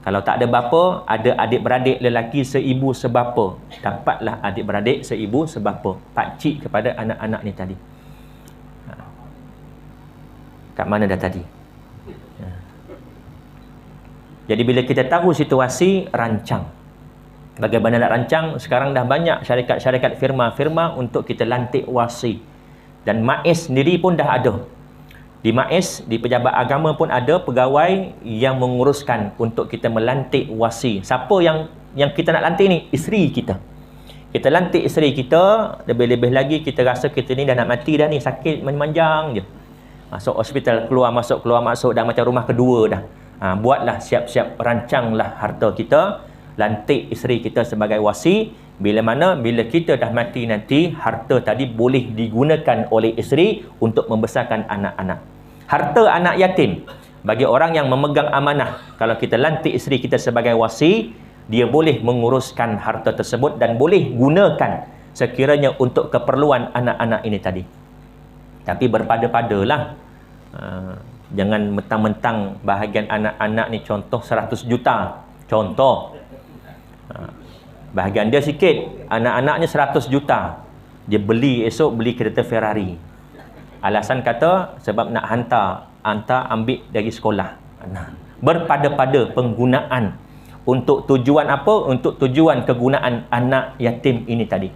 S1: Kalau tak ada bapa, ada adik-beradik lelaki seibu sebapa, dapatlah adik-beradik seibu sebapa. Pakcik kepada anak-anak ni tadi. Kat mana dah tadi? Jadi bila kita tahu situasi, rancang. Bagaimana nak rancang? Sekarang dah banyak syarikat-syarikat firma-firma untuk kita lantik wasi. Dan MAIS sendiri pun dah ada. Di MAIS, di pejabat agama pun ada pegawai yang menguruskan untuk kita melantik wasi. Siapa yang kita nak lantik ni? Isteri kita. Kita lantik isteri kita, lebih-lebih lagi kita rasa kita ni dah nak mati dah ni, sakit manjang je. Masuk hospital, keluar masuk, dah macam rumah kedua dah. Buatlah siap-siap, rancanglah harta kita, lantik isteri kita sebagai wasi. Bila kita dah mati nanti, harta tadi boleh digunakan oleh isteri untuk membesarkan anak-anak. Harta anak yatim, bagi orang yang memegang amanah, kalau kita lantik isteri kita sebagai wasi, dia boleh menguruskan harta tersebut dan boleh gunakan sekiranya untuk keperluan anak-anak ini tadi. Tapi berpada-padalah. Jangan mentang-mentang bahagian anak-anak ni contoh 100 juta. Contoh. Bahagian dia sikit. Anak-anaknya 100 juta. Dia esok beli kereta Ferrari. Alasan kata sebab nak hantar ambil dari sekolah. Berpada-pada penggunaan. Untuk tujuan apa? Untuk tujuan kegunaan anak yatim ini tadi.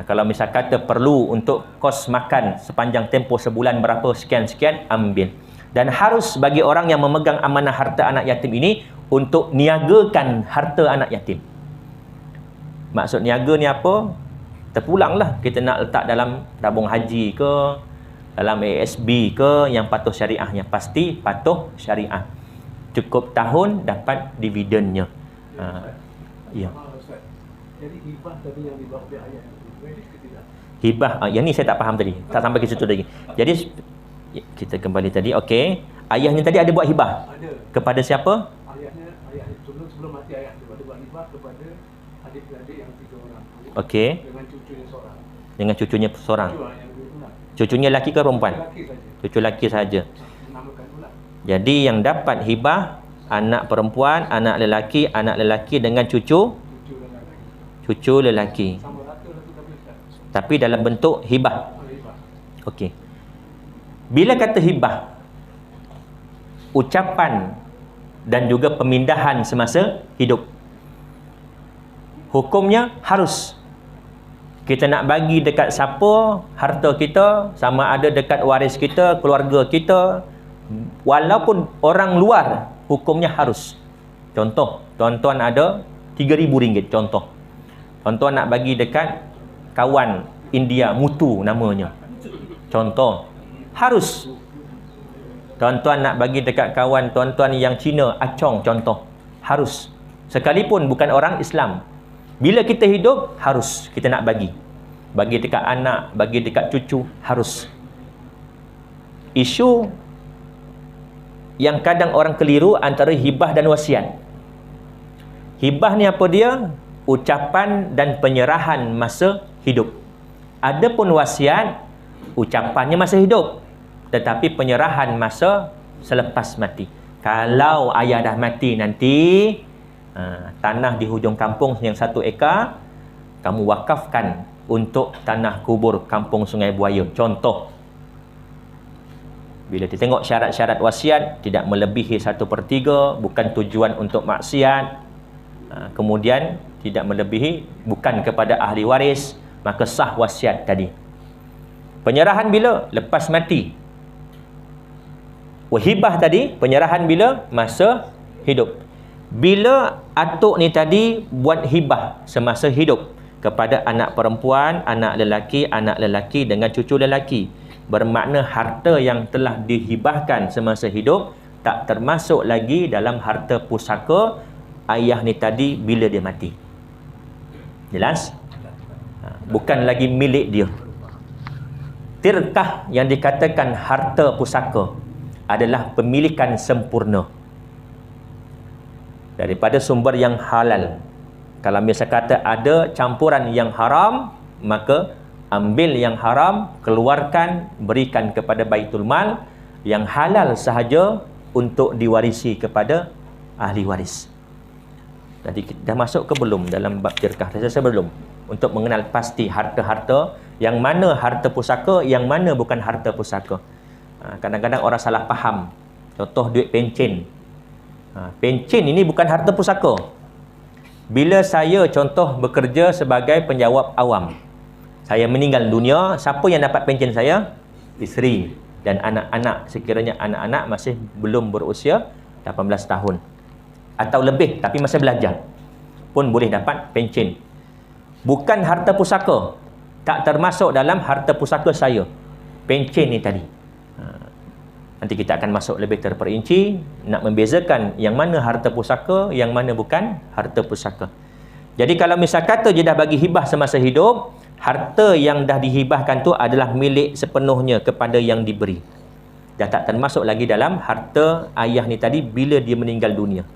S1: Kalau misal kata perlu untuk kos makan sepanjang tempoh sebulan berapa sekian-sekian, ambil. Dan harus bagi orang yang memegang amanah harta anak yatim ini untuk niagakan harta anak yatim. Maksud niaga ni apa? Terpulanglah kita nak letak dalam tabung haji ke, dalam ASB ke, yang patuh syariah, yang pasti patuh syariah. Cukup tahun dapat dividennya. Ya.
S2: Jadi hibah tadi yang dibawa oleh ayat itu valid ke tidak?
S1: Hibah, yang ni saya tak faham tadi. Tak sampai ke situ lagi. Jadi kita kembali tadi, okey. Ayahnya tadi ada buat hibah.
S2: Ada.
S1: Kepada siapa?
S2: Ayah sebelum mati ayah tu ada buat hibah kepada adik-beradik yang 3 orang.
S1: Okey.
S2: Dengan cucunya seorang.
S1: Dengan cucunya seorang.
S2: Yang dua pula.
S1: Cucunya laki ke perempuan?
S2: Lelaki saja.
S1: Cucu laki saja.
S2: Namakan pula.
S1: Jadi yang dapat hibah anak perempuan, anak lelaki dengan cucu lelaki.
S2: Sama rata lah tu tapi Ustaz.
S1: Tapi dalam bentuk hibah.
S2: Hibah.
S1: Okey. Bila kata hibah, ucapan dan juga pemindahan semasa hidup. Hukumnya harus. Kita nak bagi dekat siapa harta kita, sama ada dekat waris kita, keluarga kita, walaupun orang luar, hukumnya harus. Contoh, tuan-tuan ada RM3,000 contoh. Tuan-tuan nak bagi dekat kawan India, Mutu namanya. Contoh, harus. Tuan-tuan nak bagi dekat kawan tuan-tuan yang Cina, Acong contoh. Harus. Sekalipun bukan orang Islam. Bila kita hidup, harus kita nak bagi. Bagi dekat anak, bagi dekat cucu, harus. Isu yang kadang orang keliru antara hibah dan wasiat. Hibah ni apa dia? Ucapan dan penyerahan masa hidup. Adapun wasiat, ucapannya masa hidup, tetapi penyerahan masa selepas mati. Kalau ayah dah mati nanti, tanah di hujung kampung yang 1 ekar, kamu wakafkan untuk tanah kubur kampung Sungai Buaya. Contoh. Bila kita tengok syarat-syarat wasiat, tidak melebihi 1/3, bukan tujuan untuk maksiat, kemudian tidak melebihi, bukan kepada ahli waris, maka sah wasiat tadi. Penyerahan bila? Lepas mati. Wahibah tadi, penyerahan bila? Masa hidup. Bila atuk ni tadi buat hibah semasa hidup kepada anak perempuan, anak lelaki dengan cucu lelaki, bermakna harta yang telah dihibahkan semasa hidup tak termasuk lagi dalam harta pusaka ayah ni tadi bila dia mati. Jelas? Bukan lagi milik dia. Tirkah yang dikatakan harta pusaka adalah pemilikan sempurna daripada sumber yang halal. Kalau misal kata ada campuran yang haram, maka ambil yang haram, keluarkan, berikan kepada Baitul Mal. Yang halal sahaja untuk diwarisi kepada ahli waris. Jadi dah masuk ke belum dalam bab tirkah? Saya belum. Untuk mengenal pasti harta-harta, yang mana harta pusaka, yang mana bukan harta pusaka. Kadang-kadang orang salah faham. Contoh duit pencen. Pencen ini bukan harta pusaka. Bila saya contoh bekerja sebagai penjawab awam, saya meninggal dunia, siapa yang dapat pencen saya? Isteri dan anak-anak, sekiranya anak-anak masih belum berusia 18 tahun atau lebih tapi masih belajar, pun boleh dapat pencen. Bukan harta pusaka, tak termasuk dalam harta pusaka saya pencen ni tadi. Nanti kita akan masuk lebih terperinci, nak membezakan yang mana harta pusaka, yang mana bukan harta pusaka. Jadi kalau misal kata dia dah bagi hibah semasa hidup, harta yang dah dihibahkan tu adalah milik sepenuhnya kepada yang diberi. Dah tak termasuk lagi dalam harta ayah ni tadi bila dia meninggal dunia.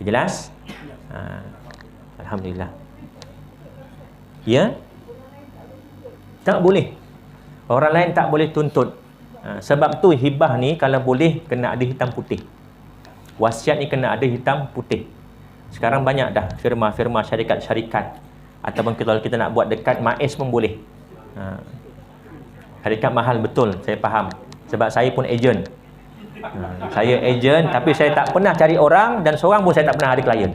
S1: Jelas? Alhamdulillah. Ya? Tak boleh. Orang lain tak boleh tuntut. Sebab tu hibah ni kalau boleh kena ada hitam putih. Wasiat ni kena ada hitam putih. Sekarang banyak dah firma-firma syarikat-syarikat, ataupun kalau kita nak buat dekat MAIS pun boleh. Syarikat mahal betul, saya faham. Sebab saya pun ejen. Saya ejen, tapi saya tak pernah cari orang, dan seorang pun saya tak pernah ada klien.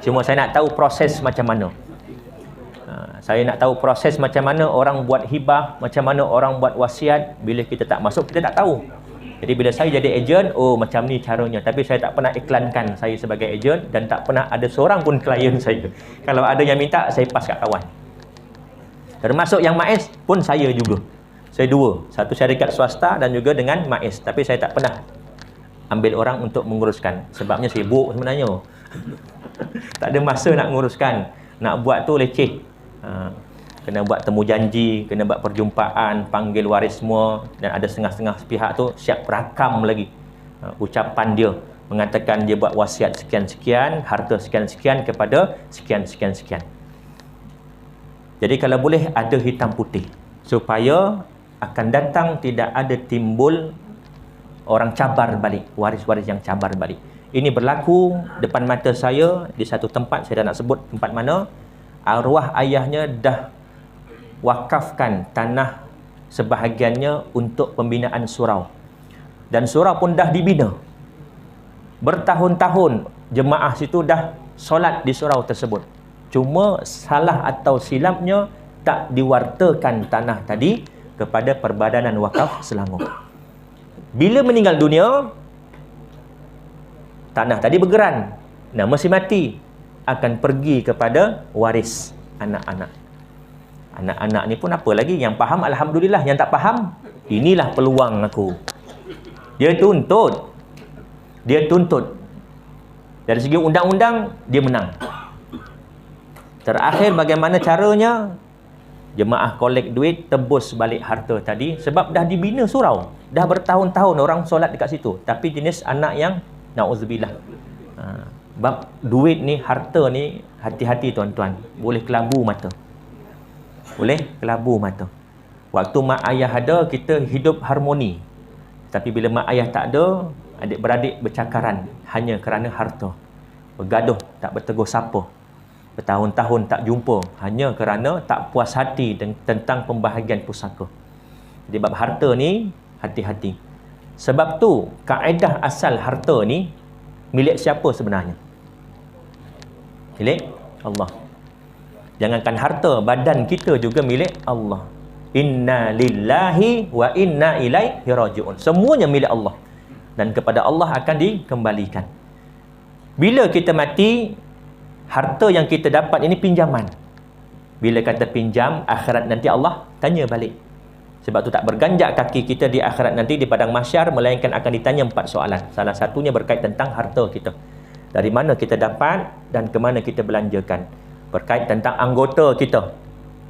S1: Cuma saya nak tahu proses macam mana. Saya nak tahu proses macam mana orang buat hibah, macam mana orang buat wasiat. Bila kita tak masuk, kita tak tahu. Jadi bila saya jadi ejen, oh macam ni caranya. Tapi saya tak pernah iklankan saya sebagai ejen, dan tak pernah ada seorang pun klien saya. Kalau ada yang minta, saya pas kat kawan. Termasuk yang MAIS pun saya juga. Saya dua. Satu syarikat swasta dan juga dengan MAIS. Tapi saya tak pernah ambil orang untuk menguruskan. Sebabnya sibuk sebenarnya. Tak ada masa nak nguruskan. Nak buat tu leceh. Kena buat temu janji, kena buat perjumpaan, panggil waris semua, dan ada setengah-setengah pihak tu siap rakam lagi ucapan dia, mengatakan dia buat wasiat sekian-sekian, harta sekian-sekian kepada sekian-sekian-sekian. Jadi kalau boleh ada hitam putih, supaya akan datang tidak ada timbul orang cabar balik, waris-waris yang cabar balik. Ini berlaku depan mata saya di satu tempat, saya dah nak sebut tempat mana. Arwah ayahnya dah wakafkan tanah sebahagiannya untuk pembinaan surau. Dan surau pun dah dibina. Bertahun-tahun jemaah situ dah solat di surau tersebut. Cuma salah atau silapnya tak diwartakan tanah tadi kepada Perbadanan Wakaf Selangor. Bila meninggal dunia, tanah tadi bergeran. Nama si mati akan pergi kepada waris anak-anak. Anak-anak ni pun apa lagi? Yang faham alhamdulillah, yang tak faham, inilah peluang aku. Dia tuntut. Dia tuntut. Dari segi undang-undang dia menang. Terakhir bagaimana caranya? Jemaah kolek duit, tebus balik harta tadi, sebab dah dibina surau. Dah bertahun-tahun orang solat dekat situ, tapi jenis anak yang na'udzubillah. Sebab duit ni, harta ni, hati-hati tuan-tuan, boleh kelabu mata. Boleh kelabu mata. Waktu mak ayah ada, kita hidup harmoni. Tapi bila mak ayah tak ada, adik-beradik bercakaran hanya kerana harta. Bergaduh, tak bertegur sapa. Bertahun-tahun tak jumpa hanya kerana tak puas hati tentang pembahagian pusaka. Jadi bab harta ni, hati-hati. Sebab tu, kaedah asal harta ni milik siapa sebenarnya? Milik Allah. Jangankan harta, badan kita juga milik Allah. Inna lillahi wa inna ilaihi raji'un. Semuanya milik Allah. Dan kepada Allah akan dikembalikan. Bila kita mati, harta yang kita dapat ini pinjaman. Bila kata pinjam, akhirat nanti Allah tanya balik. Sebab tu tak berganjak kaki kita di akhirat nanti di padang mahsyar, melainkan akan ditanya 4 soalan. Salah satunya berkait tentang harta kita. Dari mana kita dapat dan ke mana kita belanjakan. Berkait tentang anggota kita.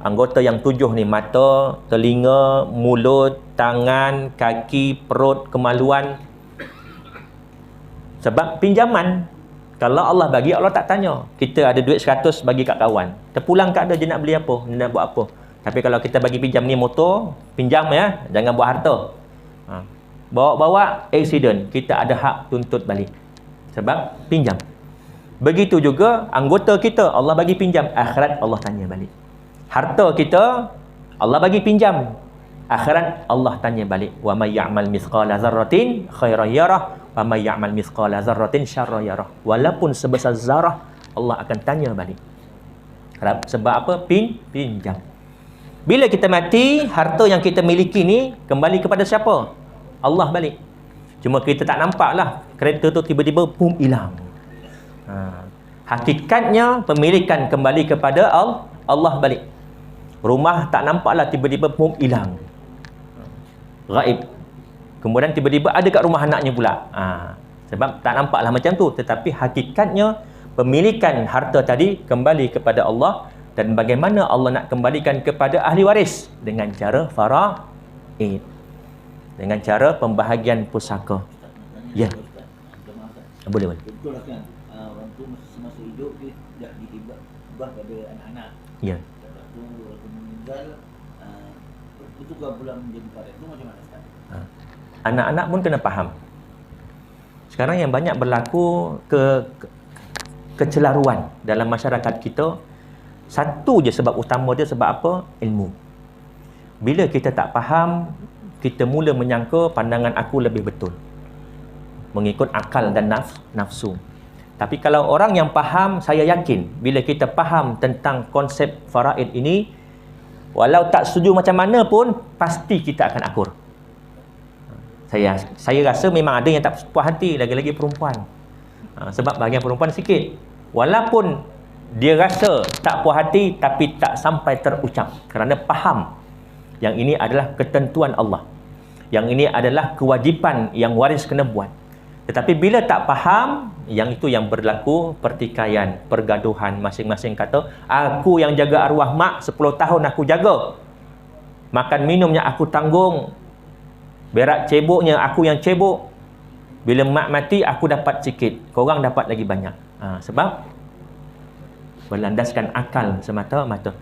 S1: Anggota yang 7 ni, mata, telinga, mulut, tangan, kaki, perut, kemaluan. Sebab pinjaman. Kalau Allah bagi, Allah tak tanya. Kita ada duit 100 bagi kat kawan. Terpulang kat dia nak beli apa? Dia nak buat apa? Tapi kalau kita bagi pinjam ni motor, pinjam ya, jangan buat harta. Bawa-bawa, accident, kita ada hak tuntut balik. Sebab pinjam. Begitu juga anggota kita, Allah bagi pinjam, akhirat Allah tanya balik. Harta kita, Allah bagi pinjam, akhirat Allah tanya balik. Wa may ya'mal mithqala dzarratin khairan yarah wa may ya'mal mithqala dzarratin syarran yarah. Walaupun sebesar zarah, Allah akan tanya balik. Sebab apa? Pinjam. Bila kita mati, harta yang kita miliki ni kembali kepada siapa? Allah balik. Cuma kita tak nampak lah. Kereta tu tiba-tiba pum hilang. Hakikatnya pemilikan kembali kepada Allah balik. Rumah tak nampak lah, tiba-tiba pum hilang. Gaib. Kemudian tiba-tiba ada kat rumah anaknya pula. Sebab tak nampak lah macam tu. Tetapi hakikatnya pemilikan harta tadi kembali kepada Allah. Dan bagaimana Allah nak kembalikan kepada ahli waris? Dengan cara faraid. Dengan cara pembahagian pusaka. Ya. Boleh.
S3: Betul lah kan. Orang tu semasa hidup dia tidak dihibah pada anak-anak.
S1: Ya.
S3: Lepas tu meninggal itu gabungan menjadi farid itu macam mana Ustaz?
S1: Anak-anak pun kena faham. Sekarang yang banyak berlaku kecelaruan dalam masyarakat kita, satu je sebab utama dia sebab apa? Ilmu. Bila kita tak faham, kita mula menyangka pandangan aku lebih betul, mengikut akal dan nafsu. Tapi kalau orang yang faham, saya yakin bila kita faham tentang konsep faraid ini, walau tak setuju macam mana pun, pasti kita akan akur. Saya rasa memang ada yang tak puas hati, lagi-lagi perempuan. Sebab bahagian perempuan sikit, walaupun dia rasa tak puas hati, tapi tak sampai terucap, kerana faham yang ini adalah ketentuan Allah, yang ini adalah kewajipan yang waris kena buat. Tetapi bila tak faham, yang itu yang berlaku pertikaian, pergaduhan. Masing-masing kata, aku yang jaga arwah mak 10 tahun aku jaga, makan minumnya aku tanggung, berak ceboknya aku yang cebok, bila mak mati aku dapat sikit, korang dapat lagi banyak. Sebab berlandaskan akal semata-mata.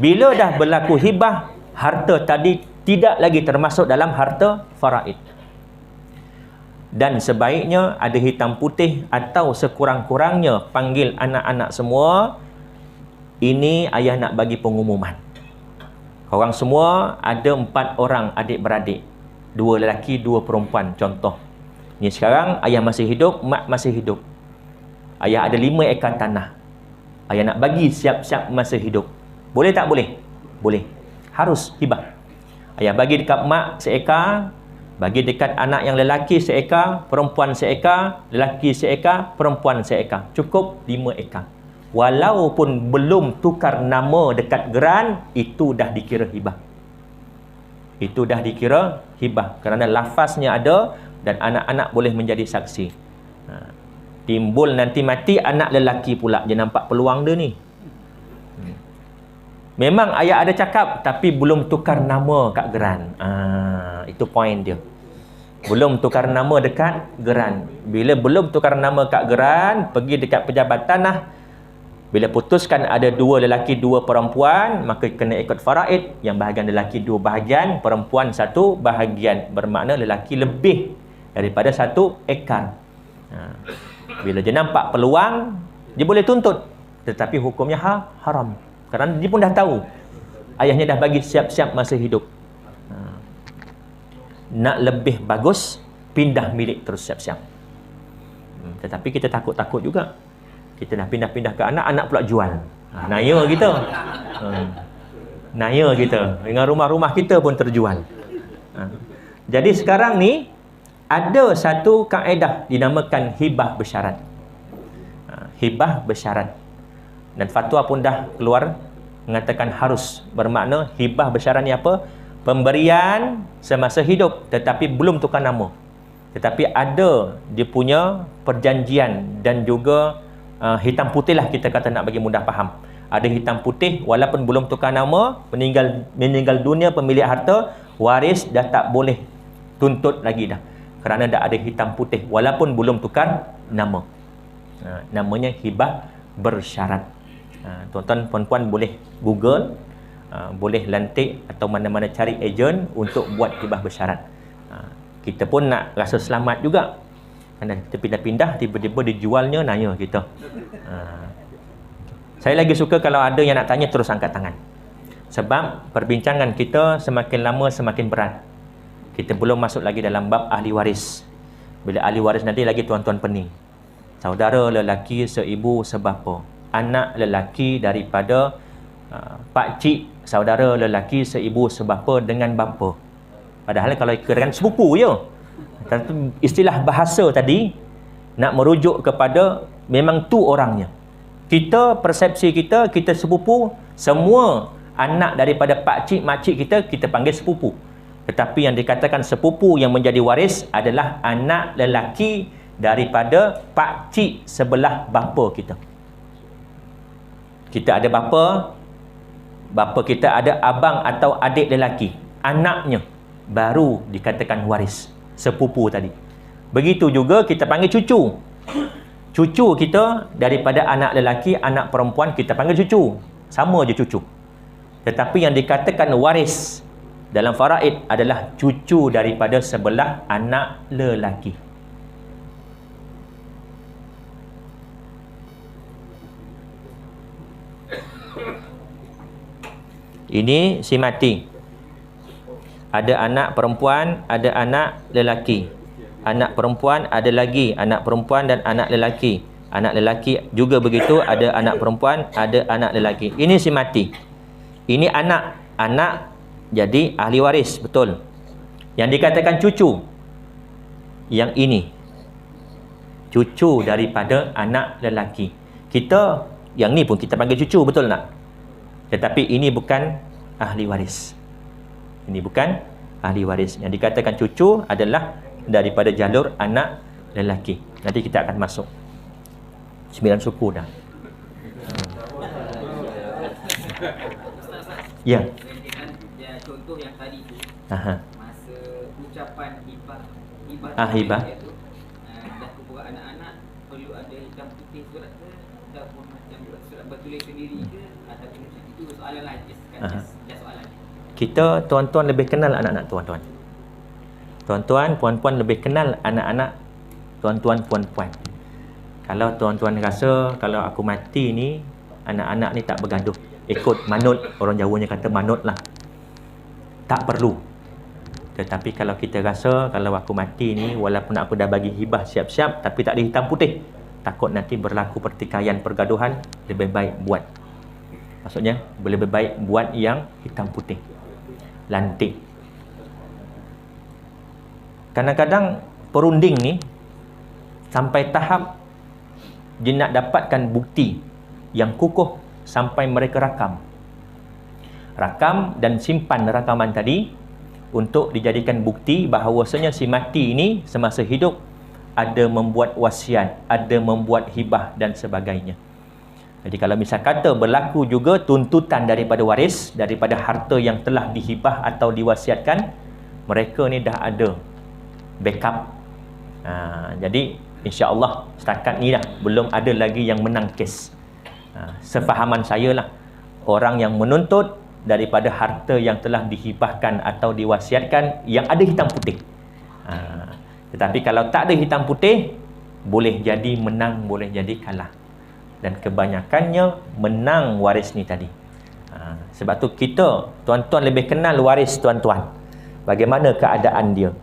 S1: Bila dah berlaku hibah, harta tadi tidak lagi termasuk dalam harta faraid. Dan sebaiknya ada hitam putih, atau sekurang-kurangnya panggil anak-anak semua. Ini ayah nak bagi pengumuman. Korang semua ada 4 orang adik-beradik, 2 lelaki, 2 perempuan. Contoh, ni sekarang ayah masih hidup, mak masih hidup. Ayah ada 5 ekar tanah. Ayah nak bagi siap-siap masa hidup. Boleh tak boleh? Boleh. Harus hibah. Ayah bagi dekat mak seekar, bagi dekat anak yang lelaki seekar, perempuan seekar, lelaki seekar, perempuan seekar. Cukup 5 ekar. Walaupun belum tukar nama dekat geran, itu dah dikira hibah. Itu dah dikira hibah, kerana lafaznya ada dan anak-anak boleh menjadi saksi. Timbul nanti mati anak lelaki pula, dia nampak peluang dia ni. Memang ayah ada cakap, tapi belum tukar nama kat geran. Itu poin dia. Belum tukar nama dekat geran. Bila belum tukar nama kat geran, pergi dekat pejabat tanah. Bila putuskan ada 2 lelaki, 2 perempuan, maka kena ikut faraid. Yang bahagian lelaki 2 bahagian, perempuan 1 bahagian. Bermakna lelaki lebih daripada 1 ekar. Bila dia nampak peluang, dia boleh tuntut. Tetapi hukumnya haram. Kerana dia pun dah tahu ayahnya dah bagi siap-siap masa hidup. Nak lebih bagus, pindah milik terus siap-siap. Tetapi kita takut-takut juga. Kita dah pindah-pindah ke anak, anak pula jual. Naya kita. Naya kita. Dengan rumah-rumah kita pun terjual. Jadi sekarang ni, ada satu kaedah dinamakan hibah bersyarat. Hibah bersyarat. Dan fatwa pun dah keluar mengatakan harus. Bermakna hibah bersyarat ni apa? Pemberian semasa hidup tetapi belum tukar nama. Tetapi ada dia punya perjanjian dan juga hitam putih lah, kita kata nak bagi mudah faham. Ada hitam putih, walaupun belum tukar nama, meninggal dunia pemilik harta, waris dah tak boleh tuntut lagi dah. Kerana dah ada hitam putih walaupun belum tukar nama. Namanya hibah bersyarat. Tuan-tuan puan-puan boleh Google, boleh lantik atau mana-mana cari ejen untuk buat hibah bersyarat. Kita pun nak rasa selamat juga. Kerana kita pindah-pindah, tiba-tiba dijualnya naya kita. Saya lagi suka kalau ada yang nak tanya, terus angkat tangan. Sebab perbincangan kita semakin lama semakin berat. Kita belum masuk lagi dalam bab ahli waris. Bila ahli waris nanti lagi tuan-tuan pening. Saudara lelaki seibu sebapa, anak lelaki daripada pakcik saudara lelaki seibu sebapa dengan bapa. Padahal kalau kirakan sepupu je. Tapi istilah bahasa tadi nak merujuk kepada memang tu orangnya. Kita, persepsi kita, kita sepupu, semua anak daripada pakcik makcik kita panggil sepupu. Tetapi yang dikatakan sepupu yang menjadi waris adalah anak lelaki daripada pakcik sebelah bapa kita. Kita ada bapa kita ada abang atau adik lelaki, anaknya baru dikatakan waris, sepupu tadi. Begitu juga kita panggil cucu. Cucu kita daripada anak lelaki, anak perempuan kita panggil cucu. Sama je cucu. Tetapi yang dikatakan waris dalam faraid adalah cucu daripada sebelah anak lelaki. Ini si mati. Ada anak perempuan, ada anak lelaki. Anak perempuan ada lagi anak perempuan dan anak lelaki. Anak lelaki juga begitu, ada anak perempuan, ada anak lelaki. Ini si mati. Ini anak jadi ahli waris, betul. Yang dikatakan cucu, yang ini cucu daripada anak lelaki. Kita yang ni pun kita panggil cucu, betul tak? Tetapi ini bukan ahli waris. Ini bukan ahli waris. Yang dikatakan cucu adalah daripada jalur anak lelaki. Nanti kita akan masuk 9 suku dah. Ya.
S3: Contoh yang tadi tu, masa ucapan hibah
S1: hibah
S3: dah kepada anak-anak perlu ada hitam putih surat ke ataupun macam surat bertulis sendiri ke ataupun macam itu soalan lah, just soalan.
S1: Kita tuan-tuan lebih kenal anak-anak tuan-tuan. Tuan-tuan, puan-puan lebih kenal anak-anak tuan-tuan, puan-puan. Kalau tuan-tuan rasa kalau aku mati ni, anak-anak ni tak bergaduh, ikut manut, orang Jawanya kata manut lah, tak perlu. Tetapi kalau kita rasa kalau aku mati ni, walaupun aku dah bagi hibah siap-siap tapi tak ada hitam putih, takut nanti berlaku pertikaian, pergaduhan, lebih baik buat. Maksudnya lebih baik buat yang hitam putih, lantik. Kadang-kadang perunding ni sampai tahap dia nak dapatkan bukti yang kukuh sampai mereka rakam dan simpan rakaman tadi untuk dijadikan bukti bahawasanya si mati ini semasa hidup ada membuat wasiat, ada membuat hibah dan sebagainya. Jadi kalau misal kata berlaku juga tuntutan daripada waris, daripada harta yang telah dihibah atau diwasiatkan, mereka ni dah ada backup. Jadi insya-Allah setakat ni dah belum ada lagi yang menang kes. Sefahaman saya lah, orang yang menuntut daripada harta yang telah dihibahkan atau diwasiatkan yang ada hitam putih. Tetapi kalau tak ada hitam putih, boleh jadi menang, boleh jadi kalah. Dan kebanyakannya menang waris ni tadi. Sebab tu kita, tuan-tuan lebih kenal waris tuan-tuan. Bagaimana keadaan dia.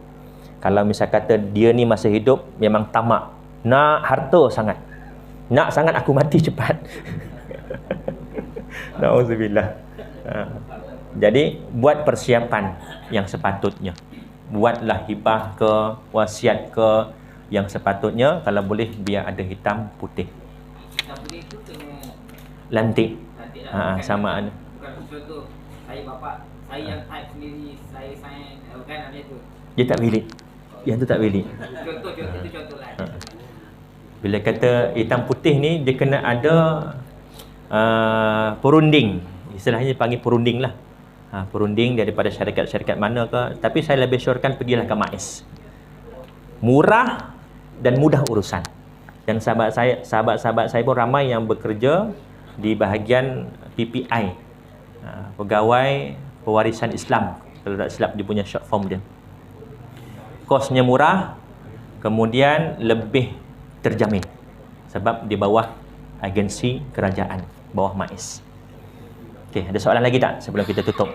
S1: Kalau misal kata dia ni masa hidup memang tamak, nak harta sangat, nak sangat aku mati cepat. Nauzubillah. Jadi buat persiapan yang sepatutnya. Buatlah hibah ke, wasiat ke yang sepatutnya. Kalau boleh biar ada hitam putih.
S3: Hitam putih tu kena
S1: lantik.
S3: Lah.
S1: Sama ada.
S3: Bukan contoh saya bapak, saya yang type sendiri, saya sign, bukan ada tu.
S1: Dia tak valid. Yang tu tak valid.
S3: Contoh itu contoh lah.
S1: Bila kata hitam putih ni, dia kena ada perunding. Istilahnya panggil perunding lah. Perunding daripada syarikat-syarikat mana ke. Tapi saya lebih syorkan pergilah ke MAIS. Murah dan mudah urusan. Dan sahabat-sahabat saya pun ramai yang bekerja di bahagian PPI, Pegawai Pewarisan Islam. Kalau tak silap dia punya short form dia. Kosnya murah, kemudian lebih terjamin. Sebab di bawah agensi kerajaan, bawah MAIS. Okey, ada soalan lagi tak sebelum kita tutup?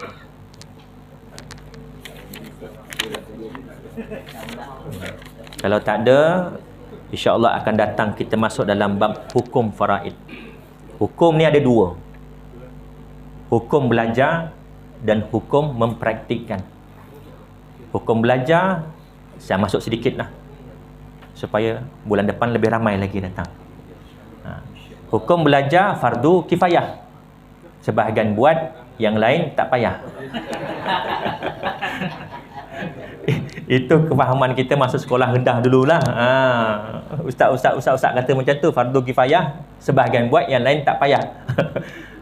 S1: Kalau tak ada, insya-Allah akan datang kita masuk dalam bab hukum faraid. Hukum ni ada dua. Hukum belajar dan hukum mempraktikkan. Hukum belajar saya masuk sedikit lah, supaya bulan depan lebih ramai lagi datang. Hukum belajar fardu kifayah. Sebahagian buat, yang lain tak payah. Itu kefahaman kita masa sekolah rendah dululah. Ustaz kata macam tu, fardu kifayah, sebahagian buat, yang lain tak payah.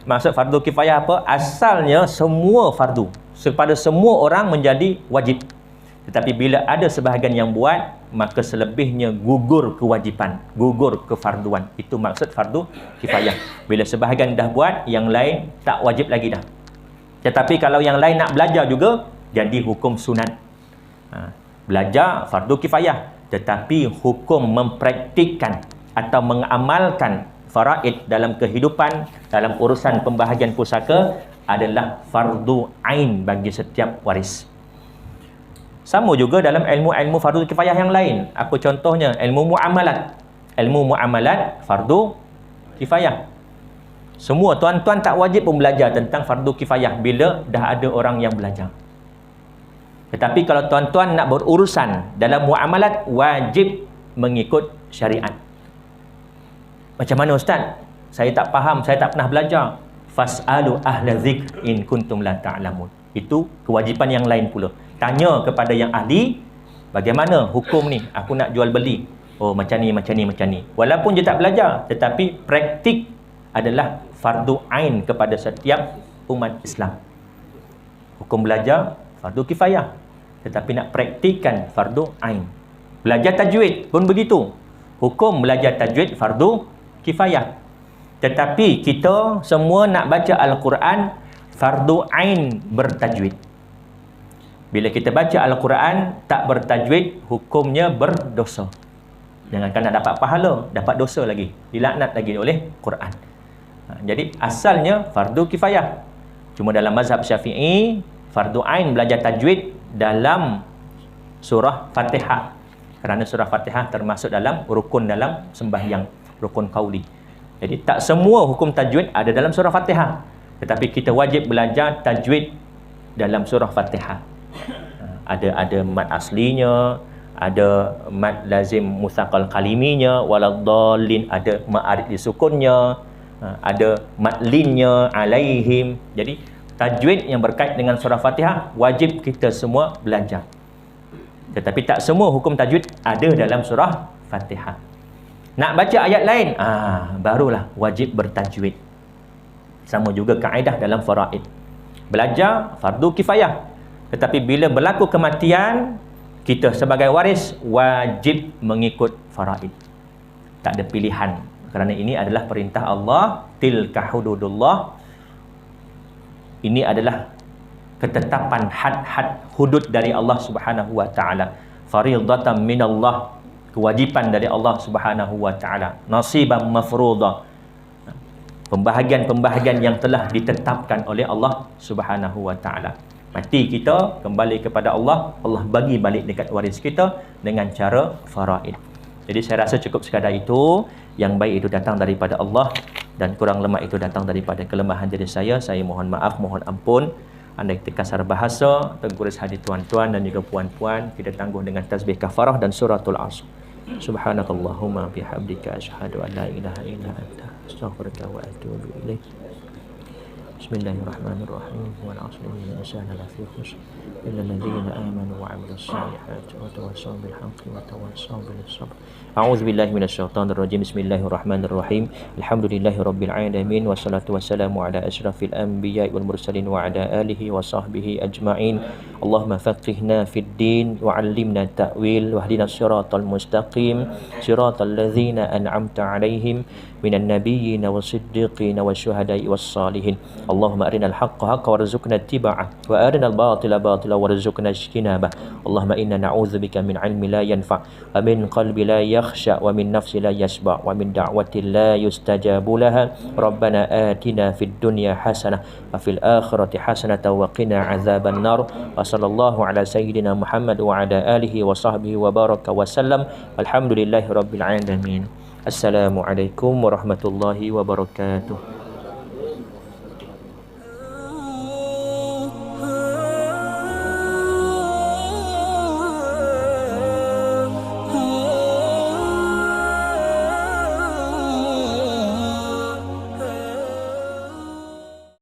S1: Maksud fardu kifayah apa? Asalnya semua fardu, kepada semua orang menjadi wajib. Tetapi bila ada sebahagian yang buat, maka selebihnya gugur kewajipan, gugur kefarduan. Itu maksud fardu kifayah. Bila sebahagian dah buat, yang lain tak wajib lagi dah. Tetapi kalau yang lain nak belajar juga, jadi hukum sunat. Belajar fardu kifayah, tetapi hukum mempraktikkan atau mengamalkan faraid dalam kehidupan, dalam urusan pembahagian pusaka adalah fardu ain bagi setiap waris. Sama juga dalam ilmu-ilmu fardu kifayah yang lain. Apa contohnya? Ilmu muamalat. Ilmu muamalat fardu kifayah. Semua tuan-tuan tak wajib pun belajar tentang fardu kifayah bila dah ada orang yang belajar. Tetapi kalau tuan-tuan nak berurusan dalam muamalat, wajib mengikut syariat. Macam mana ustaz? Saya tak faham, saya tak pernah belajar. Fas'alu ahla zikr in kuntum la ta'lamun. Itu kewajipan yang lain pula. Tanya kepada yang ahli, bagaimana hukum ni? Aku nak jual beli. Oh, macam ni, macam ni, macam ni. Walaupun dia tak belajar, tetapi praktik adalah fardu ain kepada setiap umat Islam. Hukum belajar fardu kifayah, tetapi nak praktikkan fardu ain. Belajar tajwid pun begitu. Hukum belajar tajwid fardu kifayah. Tetapi kita semua nak baca Al-Quran fardu ain bertajwid. Bila kita baca Al-Quran tak bertajwid, hukumnya berdosa. Jangankan nak dapat pahala, dapat dosa lagi, dilaknat lagi oleh Quran. Jadi asalnya fardu kifayah. Cuma dalam mazhab Syafi'i, fardu ain belajar tajwid dalam surah Fatihah. Kerana surah Fatihah termasuk dalam rukun dalam sembahyang, rukun qauli. Jadi tak semua hukum tajwid ada dalam surah Fatihah. Tetapi kita wajib belajar tajwid dalam surah Fatihah. Ada mad aslinya, ada mad lazim mutsaqal kaliminya, waladdallin, ada ma'arif disukunnya, ada madlinnya, alaihim. Jadi tajwid yang berkait dengan surah Fatihah wajib kita semua belajar. Tetapi tak semua hukum tajwid ada dalam surah Fatihah. Nak baca ayat lain, barulah wajib bertajwid. Sama juga kaedah dalam faraid. Belajar fardu kifayah. Tetapi bila berlaku kematian, kita sebagai waris wajib mengikut faraid. Tak ada pilihan. Kerana ini adalah perintah Allah, tilka hududullah. Ini adalah ketetapan had-had hudud dari Allah Subhanahu wa taala. Faridatan minallah, kewajipan dari Allah Subhanahu wa taala. Nasiban mafruḍa, pembahagian-pembahagian yang telah ditetapkan oleh Allah Subhanahu wa taala. Mati kita kembali kepada Allah, Allah bagi balik dekat waris kita dengan cara faraid. Jadi saya rasa cukup sekadar itu. Yang baik itu datang daripada Allah dan kurang lemah itu datang daripada kelemahan diri saya. Saya mohon maaf, mohon ampun. Andai terkasar bahasa, terguris hati tuan-tuan dan juga puan-puan, kita tangguh dengan tasbih kafarah dan suratul Asr. Subhanakallahumma bihamdika asyhadu an la ilaha illa anta astaghfiruka wa atubu ilaik. Bismillahirrahmanirrahim. Wal 'asri innal insana lafi khusr illa alladziina aamanu wa 'amilus solihati wa tawassaw bil haqqi wa tawassaw bis sabr. A'udzu billahi minasyaitonir rajim. Bismillahirrahmanirrahim. Alhamdulillahirabbil alamin wassalatu wassalamu ala asyrafil anbiya'i wal mursalin wa ala alihi wa sahbihi ajma'in. Allahumma faqihna fid din wa 'allimna ta'wil wa hdina siratal mustaqim siratal ladzina an'amta 'alaihim minan nabiyyin was-siddiqin wasyuhada'i was-salihin. Allahumma arinal haqqa haqqan warzuqna ittiba'ah wa arinal batila batila warzuqna ijtinabah. Allahumma inna na'udzubika min 'ilmin la yanfa' wa min qalbi la yakhsha wa min nafsi la yashba' wa min da'watin la yustajabu laha. Rabbana atina fid dunya hasanah wa fil akhirati hasanah wa qina 'adzaban nar. Wa sallallahu ala sayyidina Muhammad wa ala alihi wa sahbihi wa baraka wa sallam. Alhamdulillahirabbil alamin. Assalamualaikum warahmatullahi wabarakatuh.